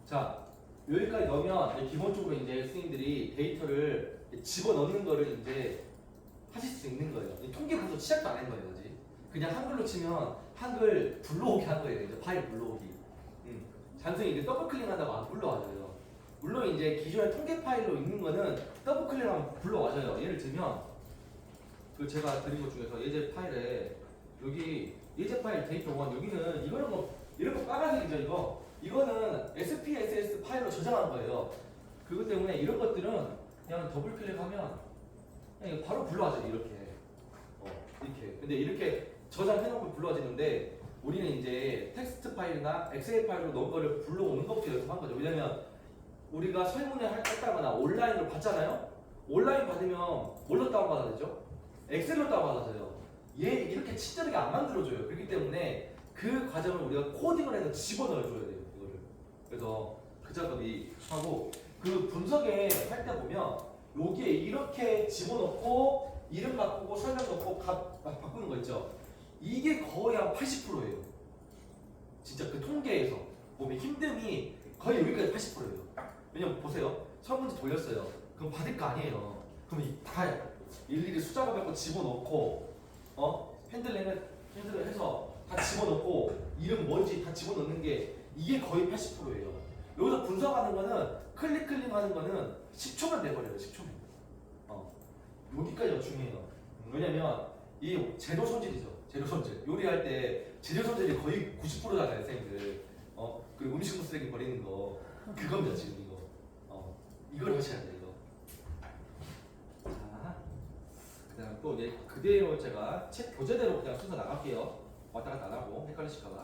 자, 여기까지 넣으면 이제 기본적으로 이제 선생님들이 데이터를 집어넣는 거를 이제 하실 수 있는 거예요. 통계 분석 시작도 안 한 거예요, 아직. 그냥 한글로 치면 한글 불러오게 한 거예요, 이제 파일 불러오기. 단순히 이제 더블 클릭한다고 안 불러와줘요. 물론 이제 기존의 통계 파일로 있는 거는 더블 클릭하면 불러와줘요. 예를 들면 그 제가 드린 것 중에서 예제 파일에 여기 예제 파일 데이터 1 여기는 이거는 뭐 이런 거 까만색이죠, 이거. 이거는 SPSS 파일로 저장한 거예요. 그것 때문에 이런 것들은 그냥 더블 클릭하면 그냥 바로 불러와져요, 이렇게. 이렇게. 근데 이렇게 저장해놓고 불러와지는데 우리는 이제 텍스트 파일이나 엑셀 파일로 넣은 거를 불러오는 것부터 연습한 거죠. 왜냐면 우리가 설문을 했다거나 온라인으로 받잖아요. 온라인 받으면 뭘로 다운받아야 되죠? 엑셀로 다운받아서요. 얘 이렇게 친절하게 안 만들어줘요. 그렇기 때문에 그 과정을 우리가 코딩을 해서 집어넣어줘야 돼요. 이거를. 그래서 그 작업이 하고 그 분석에 할 때 보면 여기에 이렇게 집어넣고 이름 바꾸고 설명 넣고 값 바꾸는 거 있죠. 이게 거의 한 80%예요. 진짜 그 통계에서 보면 힘듦이 거의 여기까지 80%예요. 왜냐면 보세요. 설문지 돌렸어요. 그럼 받을 거 아니에요. 그럼 다 일일이 숫자 받고 집어넣고 핸들링을 해서 다 집어넣고 이름 뭔지 다 집어넣는 게 이게 거의 80%예요. 여기서 분석하는 거는 클릭하는 거는 10초면 돼버려요. 10초면. 여기까지가 중요해요. 왜냐면 이 재료 손질이죠. 재료 손질. 요리할 때 재료 손질이 거의 90%잖아요, 선생님들. 그 음식물 쓰레기 버리는 거 그겁니다, 지금 이거. 이걸 하셔야 돼요, 이거. 자, 그다음 또 이제 그대로 제가 책 교재대로 그냥 순서 나갈게요. 왔다 갔다 안 하고 헷갈리실까봐.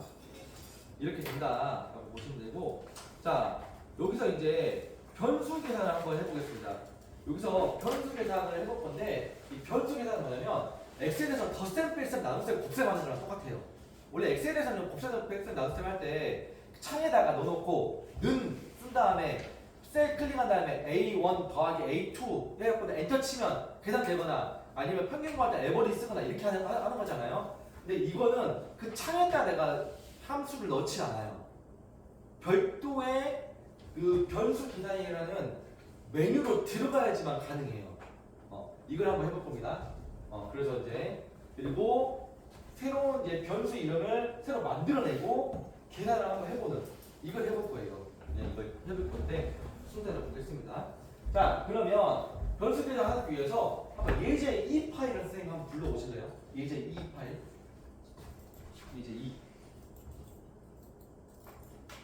이렇게 된다라고 보시면 되고, 자 여기서 이제 변수 계산을 한번 해보겠습니다. 여기서 변수 계산을 해볼 건데 이 변수 계산은 뭐냐면 엑셀에서 덧셈, 뺄셈, 나눗셈, 곱셈 하는 거랑 똑같아요. 원래 엑셀에서는 곱셈, 뺄셈, 나눗셈 할 때 창에다가 넣어놓고 는 쓴 다음에 셀 클릭한 다음에 A1 더하기 A2 해갖고 엔터 치면 계산되거나 아니면 평균 구할 때 에버리 쓰거나 이렇게 하는 거잖아요. 근데 이거는 그 창에다 내가 함수를 넣지 않아요. 별도의 그 변수 계산이라는 메뉴로 들어가야지만 가능해요. 이걸 한번 해볼 겁니다. 그래서 이제 그리고 새로운 이제 변수 이름을 새로 만들어내고 계산을 한번 해보는 이걸 해볼 거예요. 이걸 해볼 건데 순서대로 보겠습니다. 자, 그러면 변수 계산 하기 위해서 한번 예제 2 파일을 선생님 한번 불러오실래요? 예제 2 파일. 예제 2.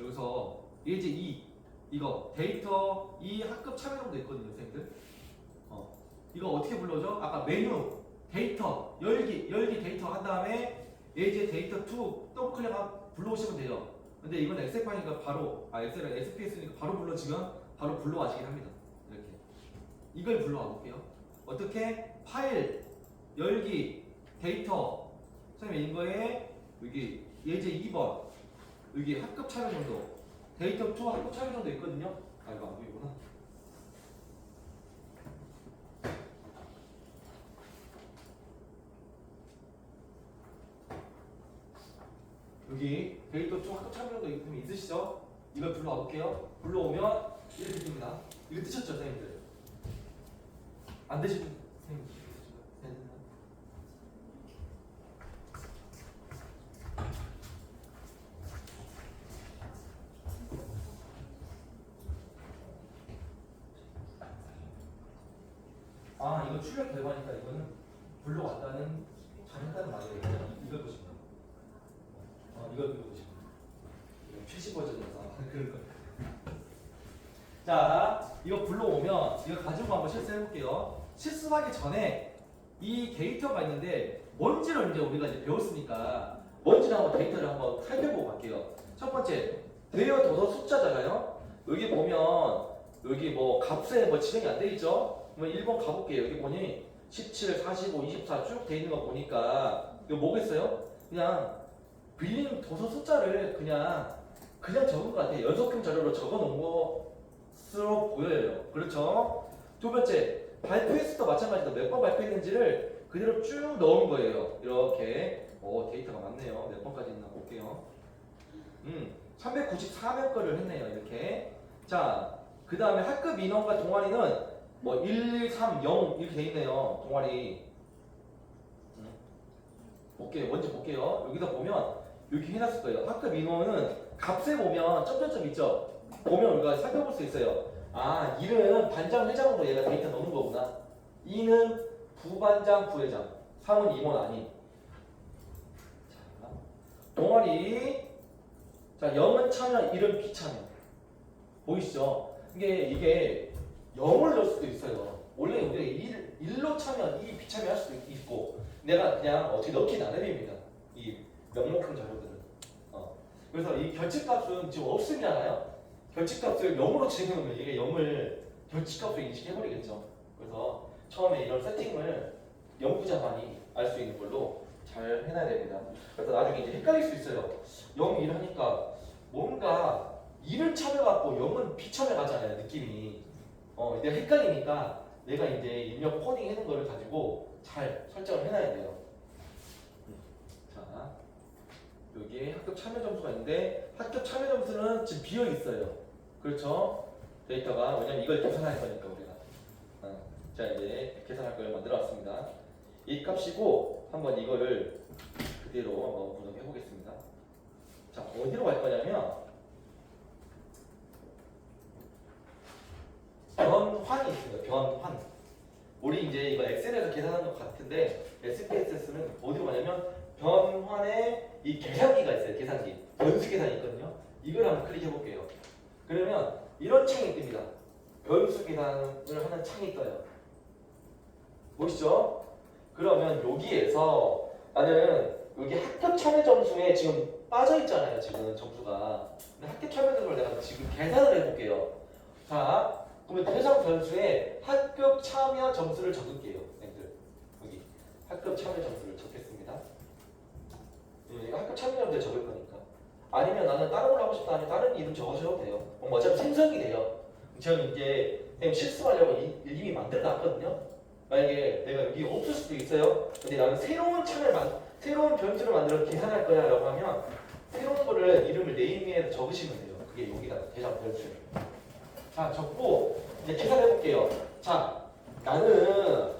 여기서 예제 2 이거 데이터 2 학급 참여정도 있거든요, 선생님들. 이거 어떻게 불러죠? 아까 메뉴 데이터 열기 데이터 한 다음에 예제 데이터 2 더블 클릭하면 불러오시면 돼요. 근데 이건 엑셀 파일이니까 바로 엑셀은 SPS니까 바로 불러지면 바로 불러와지긴 합니다. 이렇게 이걸 불러와 볼게요. 어떻게? 파일 열기 데이터 선생님 이거에 여기 예제 2번 여기 학급 참여 정도 데이터 2 학급 참여 정도 있거든요. 이거 안 보이구나. 여기 데이터 2 학급 참여 정도 있으시죠? 이걸 불러와 볼게요. 불러오면 이렇게 뜹니다. 이거 뜨셨죠, 선생님들? 안 되시는 선생님들? 아 이거 출력 결과니까 이거는 불러왔다는 잘했다는 말이에요. 이걸 보시면 이걸 보시면 필시 버전이라서 그럴 거. 자 이거 불러오면 이거 가지고 한번 실습해 볼게요. 실습하기 전에 이 데이터가 있는데 뭔지를 이제 우리가 이제 배웠으니까 뭔지를 한번 데이터를 한번 살펴보고 갈게요. 첫 번째 대여 도서 숫자잖아요. 여기 보면 여기 뭐 값에 뭐 지정이 안 돼 있죠? 그러면 1번 가볼게요. 여기 보니 17, 45, 24 쭉 돼 있는 거 보니까 이거 뭐겠어요? 그냥 빌린 도서 숫자를 그냥 적은 것 같아요. 연속형 자료로 적어 놓은 것으로 보여요. 그렇죠? 두 번째 발표했을 때 마찬가지로 몇 번 발표했는지를 그대로 쭉 넣은 거예요. 이렇게 데이터가 많네요. 몇 번까지 있나 볼게요. 394명 거를 했네요. 이렇게. 자, 그 다음에 학급 인원과 동아리는 뭐 1, 2, 3, 0 이렇게 돼 있네요. 동아리. 볼게요. 먼저 볼게요. 여기다 보면 이렇게 해놨을 거예요. 학급 인원은 값에 보면 점점점 있죠. 보면 우리가 살펴볼 수 있어요. 아, 1은 반장 회장으로 얘가 데이터 넣는 거구나. 2는 부반장 부회장. 3은 임원 아닌. 자, 동아리. 자, 0은 참여, 1은 비참여. 보이시죠? 이게 0을 넣을 수도 있어요. 원래 우리가 1로 참여, 2 비참여 할 수도 있고 내가 그냥 어떻게 넣기 나름입니다. 이 명목형 자료들은. 그래서 이 결집값은 지금 없음이잖아요. 결집값을 0으로 지정해놓으면 이게 0을 결집값으로 인식해버리겠죠. 그래서 처음에 이런 세팅을 연구자만이 알 수 있는 걸로 잘 해놔야 됩니다. 그래서 나중에 이제 헷갈릴 수 있어요. 0, 1 하니까 뭔가 1은 참여갖고 0은 비참여가잖아요. 느낌이. 내가 헷갈리니까 내가 이제 입력 코딩 해놓은 거를 가지고 잘 설정을 해놔야 돼요. 자, 여기에 학급 참여 점수가 있는데 학급 참여 점수는 지금 비어 있어요. 그렇죠? 데이터가 왜냐면 이걸 계산할 거니까 우리가. 자, 이제 계산할 걸 만들어 왔습니다. 이 값이고 한번 이거를 그대로 한번 분석해 보겠습니다. 자, 어디로 갈 거냐면 변환이 있습니다. 변환. 우리 이제 이거 엑셀에서 계산한 것 같은데 SPSS는 어디로 가냐면 변환에 이 계산기가 있어요. 계산기. 변수 계산이 있거든요. 이걸 한번 클릭해 볼게요. 그러면 이런 창이 뜹니다. 변수 계산을 하는 창이 떠요. 보이시죠? 그러면 여기에서 나는 여기 학급 참여 점수에 지금 빠져 있잖아요. 지금 점수가. 근데 학급 참여 점수를 내가 지금 계산을 해볼게요. 자, 그러면 대상 변수에 학급 참여 점수를 적을게요. 여기 학급 참여 점수를 적겠습니다. 학급 참여 점수에 적을 거니까. 아니면 나는 다른 걸 하고 싶다 하면 다른 이름 적으셔도 돼요. 어차피 생성이 돼요. 저는 이제 실습하려고 이미 만들어 놨거든요. 만약에 내가 여기 없을 수도 있어요. 근데 나는 새로운 변수를 만들어 계산할 거야 라고 하면 새로운 거를 이름을 네임에 적으시면 돼요. 그게 여기다 대상 변수. 자, 적고 이제 계산해 볼게요. 자, 나는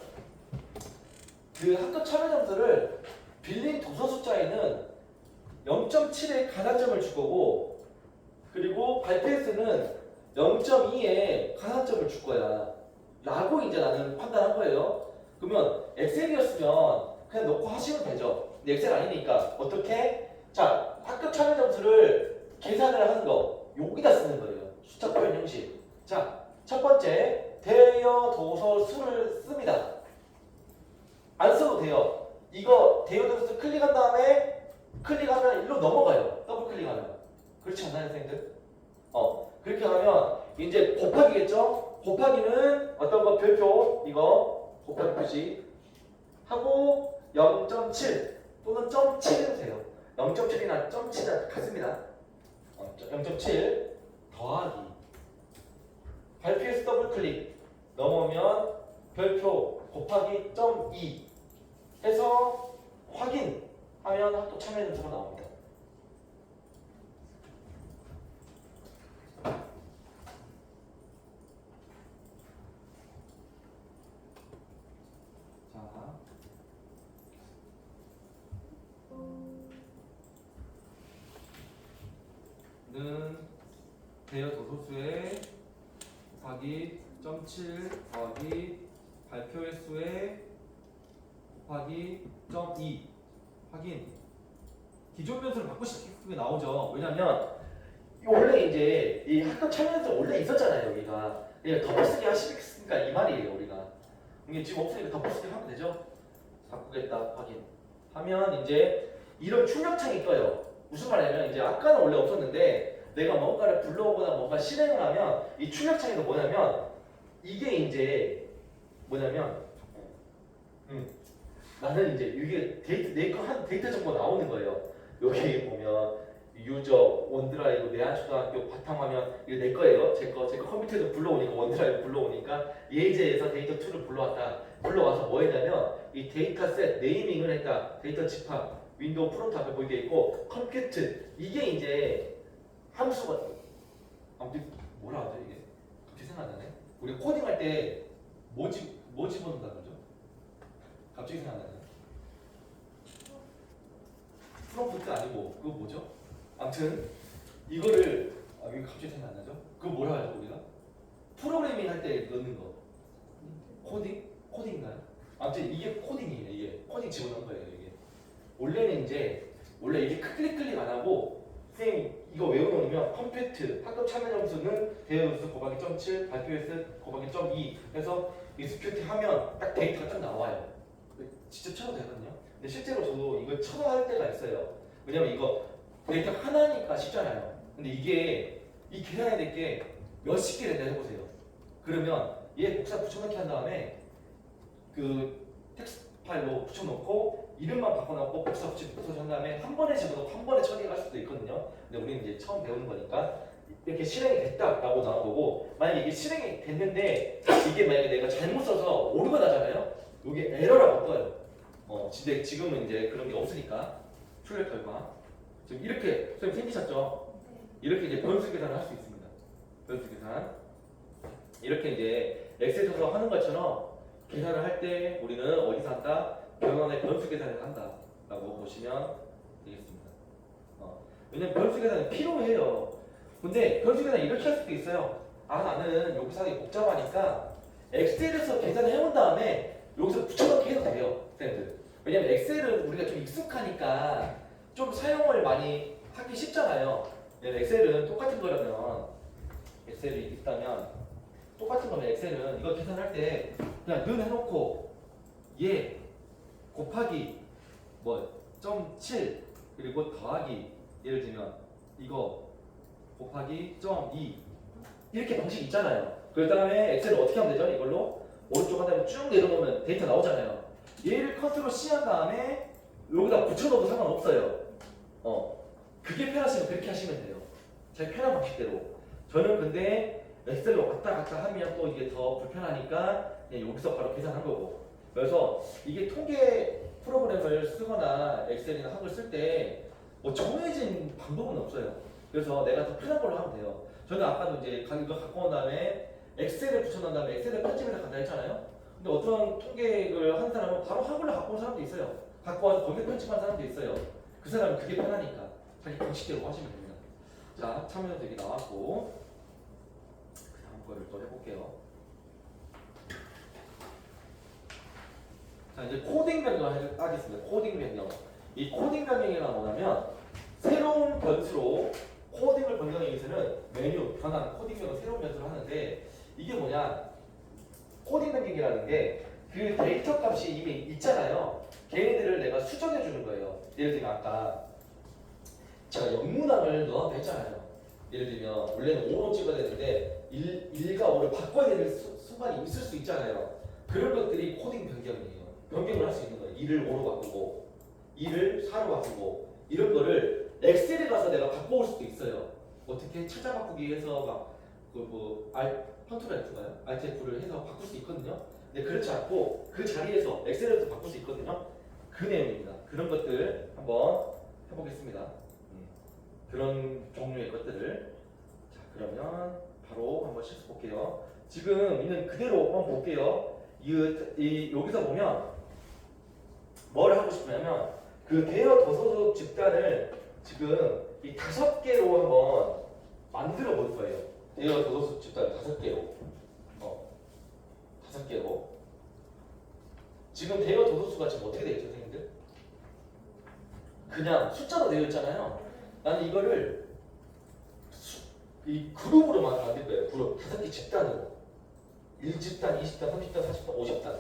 그 학급 참여 점수를 빌린 도서 숫자에는 0.7의 가산점을 줄 거고, 그리고 발표수는 0.2의 가산점을 줄 거야. 라고 이제 나는 판단한 거예요. 그러면 엑셀이었으면 그냥 넣고 하시면 되죠. 근데 엑셀 아니니까 어떻게? 자, 학급 참여 점수를 계산을 하는 거 여기다 쓰는 거예요. 숫자 표현 형식. 자, 첫 번째 대여 도서 수를 씁니다. 안 써도 돼요. 이거 대여 도서 수 클릭한 다음에 클릭하면 일로 넘어가요. 더블 클릭하면. 그렇지 않나요, 선생님들? 그렇게 하면 이제 곱하기겠죠? 곱하기는 어떤 거 별표 이거 곱하기 표시 하고 0.7 또는 0.7 해주세요. 0.7이나 0.7이나 같습니다. 0.7 더하기 발표에서 더블 클릭 넘으면 별표 곱하기 0.2 해서 확인하면 학급 참여 점수가 나옵니다. 는 대여 도서수에 곱하기 0.7 더하기 발표의 수에 곱하기 점 2 확인. 기존 변수를 바꾸시게 나오죠. 왜냐면 원래 이제 이 학급 참여연수 원래 있었잖아요. 여기가 덮어쓰기 하시겠으니까 이 말이에요. 우리가 이게 지금 없으니까 덮어쓰기 하면 되죠. 바꾸겠다 확인 하면 이제 이런 출력창이 떠요. 무슨 말이냐면 이제 아까는 원래 없었는데 내가 뭔가를 불러오거나 뭔가 실행을 하면 이 출력창에서 뭐냐면 이게 이제 뭐냐면 나는 이제 이게 데이터 내 거 한 데이터 정보가 나오는 거예요. 여기 보면 유저 원드라이브 내한초등학교 바탕화면 이거 내 거예요. 제 거 컴퓨터에서 불러오니까 원드라이브 불러오니까 예제에서 데이터 2를 불러왔다. 불러와서 뭐 했냐면 이 데이터셋 네이밍을 했다. 데이터 집합 윈도우 프론트 앞에 보이게 있고 컴퓨트 이게 이제 함수가 아무튼 뭐라 하죠 이게 갑자기 생각 안 나네. 우리 코딩할 때 뭐 집어넣는다 그러죠? 갑자기 생각 안 나네. 프롬프트 아니고 그거 뭐죠? 아무튼 이거를 이거 갑자기 생각 안 나죠? 그거 뭐라 하죠 우리가? 프로그래밍 할 때 넣는 거 코딩? 코딩인가요? 아무튼 이게 코딩이에요. 이게 코딩 집어넣은 거예요. 이게 원래는 이제 원래 이게 클릭 안 하고 선생님 이거 외워놓으면 컴퓨트 학급 참여 점수는 대여 점수 곱하기 0.7 발표에서 곱하기 0.2 해서 익스큐트 하면 딱 데이터가 딱 나와요. 직접 쳐도 되거든요. 근데 실제로 저도 이걸 쳐도 할 때가 있어요. 왜냐면 이거 데이터 하나니까 쉽잖아요. 근데 이게 이 계산해야 될 게 몇십 개 된다 해보세요. 그러면 얘 복사 붙여넣기 한 다음에 그 텍스트 파일로 붙여놓고 이름만 바꿔놓고 복사 붙여한 다음에 한 번에 집어넣고 한 번에 처리할 수도 있거든요. 근데 우리는 이제 처음 배우는 거니까 이렇게 실행이 됐다라고 나온 거고 만약에 이게 실행이 됐는데 이게 만약에 내가 잘못 써서 오류가 나잖아요. 이게 에러라고 떠요. 근데 지금은 이제 그런 게 없으니까 출력 결과 지금 이렇게 선생님 생기셨죠? 이렇게 이제 변수 계산을 할 수 있습니다. 변수 계산 이렇게 이제 엑셀에서 하는 것처럼 계산을 할 때 우리는 어디서 한다? 변환의 변수 계산을 한다라고 보시면 되겠습니다. 왜냐면 변수 계산은 필요해요. 근데 변수 계산 이렇게 할 수도 있어요. 나는 여기서 하기 복잡하니까 엑셀에서 계산을 해온 다음에 여기서 붙여넣기 해도 돼요, 선생님들. 왜냐면 엑셀은 우리가 좀 익숙하니까 좀 사용을 많이 하기 쉽잖아요. 엑셀은 똑같은 거라면 엑셀이 있다면 똑같은 거면 엑셀은 이거 계산할 때 그냥 는 해놓고 얘 곱하기 뭐 0.7 그리고 더하기 예를 들면 이거 곱하기 0.2 이렇게 방식이 있잖아요. 그 다음에 엑셀을 어떻게 하면 되죠? 이걸로 오른쪽 하단에 쭉 내려놓으면 데이터 나오잖아요. 얘를 컨트롤 C 한 다음에 여기다 붙여넣어도 상관없어요. 그게 편하시면 그렇게 하시면 돼요. 자기 편한 방식대로. 저는 근데 엑셀로 왔다 갔다 하면 또 이게 더 불편하니까 그냥 여기서 바로 계산한 거고. 그래서 이게 통계 프로그램을 쓰거나 엑셀이나 한글 쓸 때 뭐 정해진 방법은 없어요. 그래서 내가 더 편한 걸로 하면 돼요. 저는 아까도 이제 이거 갖고 온 다음에 엑셀에 붙여놓은 다음에 엑셀에 편집해서 간다 했잖아요. 근데 어떤 통계를 하는 사람은 바로 한글로 갖고 온 사람도 있어요. 갖고 와서 거기에 편집하는 사람도 있어요. 그 사람은 그게 편하니까 자기 방식대로 하시면 됩니다. 자, 참여도 여기 나왔고 그 다음 거를 또 해볼게요. 자, 이제 코딩 변경을 하겠습니다. 코딩 변경. 이 코딩 변경이란 뭐냐면 새로운 변수로 코딩을 변경하기 위해서는 메뉴, 변환, 코딩 변경 새로운 변수를 하는데 이게 뭐냐? 코딩 변경이라는 게 그 데이터 값이 이미 있잖아요. 걔네들을 내가 수정해 주는 거예요. 예를 들면 아까 제가 영문항을 넣어도 했잖아요. 예를 들면 원래는 5로 찍어야 되는데 1과 5를 바꿔야 되는 순간이 있을 수 있잖아요. 그런 것들이 코딩 변경이에요. 변경을 할 수 있는 거예요. 2를 5로 바꾸고 2를 4로 바꾸고 이런 거를 엑셀에 가서 내가 바꿔올 수도 있어요. 어떻게 찾아 바꾸기 해서 막 컨트롤 F가요? Alt F를 해서 바꿀 수 있거든요. 근데 그렇지 않고 그 자리에서 엑셀에서 바꿀 수 있거든요. 그 내용입니다. 그런 것들 한번 해보겠습니다. 그런 종류의 것들을. 자, 그러면 바로 한번 실습 볼게요. 지금 있는 그대로 한번 볼게요. 여기서 보면 뭘 하고 싶냐면 그 대여 도서적 집단을 지금 이 5개로 한번 만들어 볼 거예요. 대여 도서적 집단 5개로. 5개로. 지금 대여 도서수가 지금 어떻게 되어 있죠, 선생님들? 그냥 숫자로 되어 있잖아요. 나는 이거를 이 그룹으로 만들 거예요. 그룹 5개 집단으로. 1집단, 20단, 30단, 40단, 50단.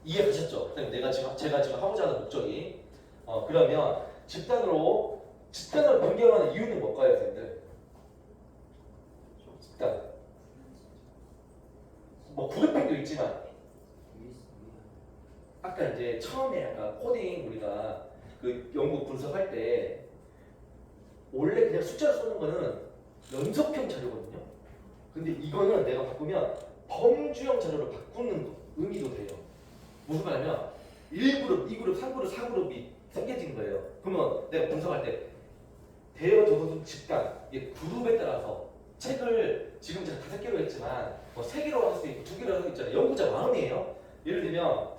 이해하셨죠? 선생님, 제가 지금 하고자 하는 목적이. 그러면 집단을 변경하는 이유는 뭘까요, 선생님들? 집단. 뭐 그룹핑도 있지만 아까 이제 처음에 아까 코딩 우리가 그 연구 분석할 때 원래 그냥 숫자를 쏘는 거는 연속형 자료거든요. 근데 이거는 내가 바꾸면 범주형 자료로 바꾸는 의미도 돼요. 무슨 말이냐면 1그룹, 2그룹, 3그룹, 4그룹이 생겨진 거예요. 그러면 내가 분석할 때 대여 도서수 집단, 이게 그룹에 따라서 책을 지금 제가 5개로 했지만 뭐 3개로 할 수도 있고 2개로 할 수도 있잖아요. 연구자 마음이에요. 예를 들면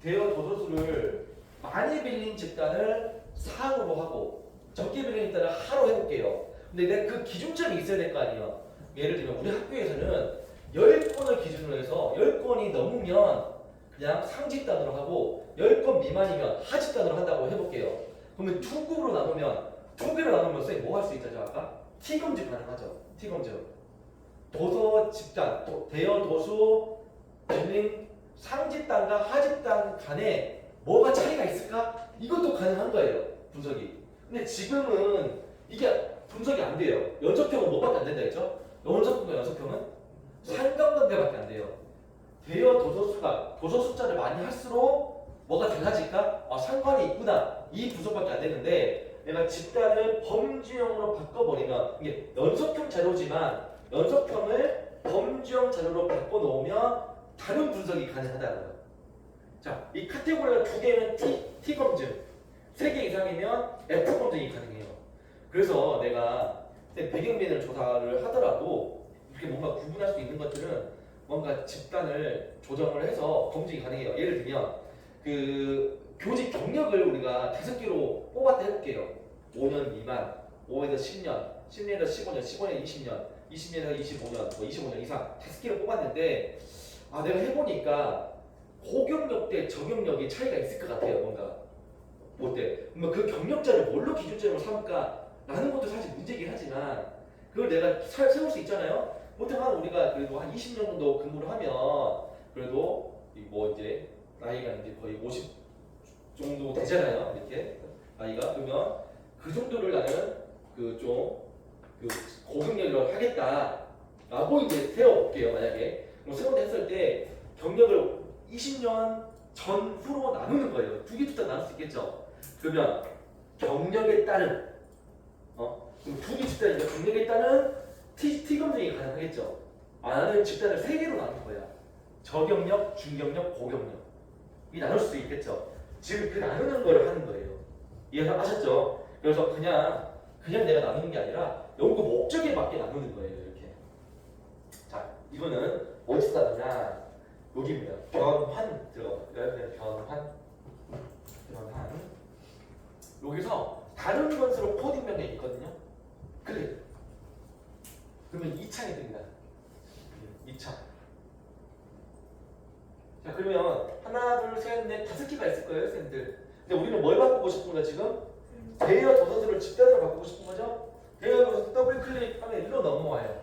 대여 도서수를 많이 빌린 집단을 상으로 하고 적게 빌린 집단을 하로 해볼게요. 근데 내가 그 기준점이 있어야 될 거 아니에요. 예를 들면 우리 학교에서는 10건을 기준으로 해서 10건이 넘으면 그냥 상집단으로 하고 10건 미만이면 하집단으로 한다고 해볼게요. 그러면 2그룹으로 나누면 2개로 나누면 선생님 뭐 할 수 있죠? 아까 T검증 가능하죠. T검증. 도서 집단, 대여 도수 빌린 상집단과 하집단 간에 뭐가 차이가 있을까? 이것도 가능한 거예요. 분석이. 근데 지금은 이게 분석이 안 돼요. 연속형은 뭐밖에 안 된다 했죠? 연속형과 연속형은 상관관계밖에 안 돼요. 대여 도서 숫자를 많이 할수록 뭐가 달라질까? 상관이 있구나. 이 분석밖에 안 되는데 내가 집단을 범주형으로 바꿔버리면 이게 연속형 자료지만 연속형을 범주형 자료로 바꿔놓으면 다른 분석이 가능하다는 거예요. 자, 이 카테고리가 2개면 T 검증, 3개 이상이면 F 검증이 가능해요. 그래서 내가 배경면을 조사를 하더라도 이렇게 뭔가 구분할 수 있는 것들은 뭔가 집단을 조정을 해서 검증이 가능해요. 예를 들면 그 교직 경력을 우리가 5개로 뽑았다 해볼게요. 5년 미만, 5에서 10년, 10년에서 15년, 15년에서 20년, 20년에서 25년, 뭐 25년 이상 5개를 뽑았는데 내가 해보니까 고경력 대 저경력이 차이가 있을 것 같아요. 뭔가 볼 때. 그 경력자를 뭘로 기준점으로 삼을까? 라는 것도 사실 문제긴 하지만 그걸 내가 세울 수 있잖아요. 보통 우리가 그래도 한 20년 정도 근무를 하면 그래도 뭐 이제 나이가 이제 거의 50 정도 되잖아요. 이렇게 나이가. 그러면 그 정도를 나는 고경력으로 하겠다라고 이제 세워볼게요. 만약에 세운다 했을 때 경력을 20년 전후로 나누는 거예요. 2개 집단 나눌 수 있겠죠. 그러면 경력에 따른 그럼 2개 집단이니까 경력에 따른 T 검증이 가능하겠죠. 나는 집단을 3개로 나눌 거야. 저경력, 중경력, 고경력. 이 나눌 수 있겠죠. 지금 그 나누는 거를 하는 거예요. 이해하셨죠? 그래서 그냥 내가 나누는 게 아니라 연구 목적에 맞게 나누는 거예요. 이렇게. 자, 이거는 어디서 나누냐? 여기입니다. 변환 들어가요. 변환. 여기서 다른 건수로 코딩 명령이 있거든요. 그래. 그러면 2창이 됩니다. 2창. 자, 그러면 하나, 둘, 셋, 넷, 5개가 있을 거예요, 선생님들. 근데 우리는 뭘 바꾸고 싶은 거야, 지금? 대여 도서수를 집단으로 바꾸고 싶은 거죠? 대여 도서수 더블 클릭하면 일로 넘어와요.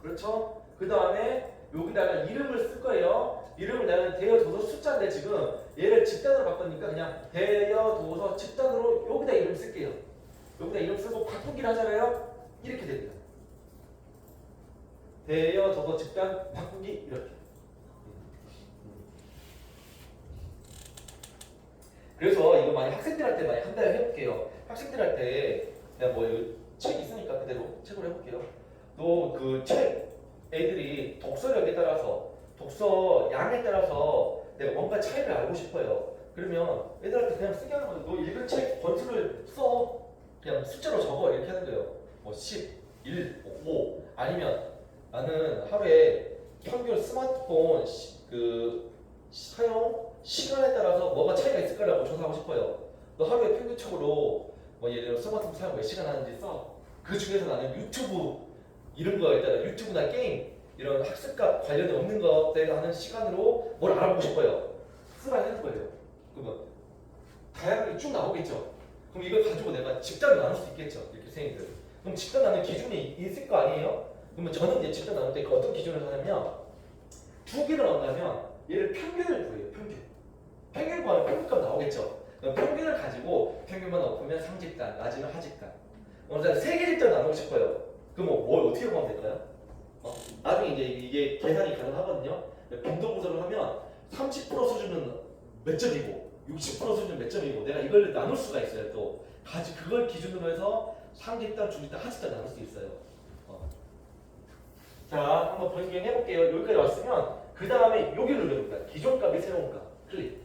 그렇죠? 그 다음에 여기다가 이름을 쓸 거예요. 이름을 나는 대여 도서 숫자인데 지금 얘를 집단으로 바꾸니까 그냥 대여 도서 집단으로 여기다 이름 쓸게요. 여기다 이름 쓰고 바꾸기를 하잖아요. 이렇게 됩니다. 대여 도서 집단 바꾸기 이렇게. 그래서 이거 만약 학생들한테 많이 한 달에 해볼게요. 학생들한테 그냥 뭐 책 있으니까 그대로 책으로 해볼게요. 또 그 책 애들이 독서력에 따라서 독서 양에 따라서 내가 뭔가 차이를 알고 싶어요. 그러면 애들한테 그냥 쓰게 하는 거죠. 너 읽은 책 번수를 써. 그냥 숫자로 적어. 이렇게 하는 거예요. 뭐 10, 1, 5 아니면 나는 하루에 평균 스마트폰 사용 시간에 따라서 뭐가 차이가 있을까라고 조사하고 싶어요. 너 하루에 평균적으로 뭐 예를 들어 스마트폰 사용 몇 시간 하는지 써. 그 중에서 나는 유튜브 이런 거에 따라 유튜브나 게임 이런 학습과 관련이 없는 것들을 하는 시간으로 뭘 알아보고 싶어요. 학습을 하는 거예요. 그러면 다양하게 쭉 나오겠죠. 그럼 이걸 가지고 내가 집단을 나눌 수 있겠죠. 이렇게 선생님들. 그럼 집단 나누는 기준이 있을 거 아니에요? 그러면 저는 이제 집단 나눌 때 어떤 기준을 하냐면 두 개를 얻으면 얘를 평균을 구해요. 평균. 평균 구하면 평균값 나오겠죠. 그럼 평균을 가지고 평균만 엎으면 상집단, 낮으면 하집단. 그럼 세개 집단 나누고 싶어요. 그럼 뭘 어떻게 구하면 될까요? 나중에 이제 이게 계산이 가능하거든요. 빈도 구조를 하면 30% 수준은 몇 점이고 60% 수준은 몇 점이고 내가 이걸 나눌 수가 있어요. 또 그걸 기준으로 해서 상집단, 중집단, 하집단 나눌 수 있어요. 자, 한번 변경해 볼게요. 여기까지 왔으면 그 다음에 여기를 누르는 거야. 기존 값이 새로운 값. 클릭.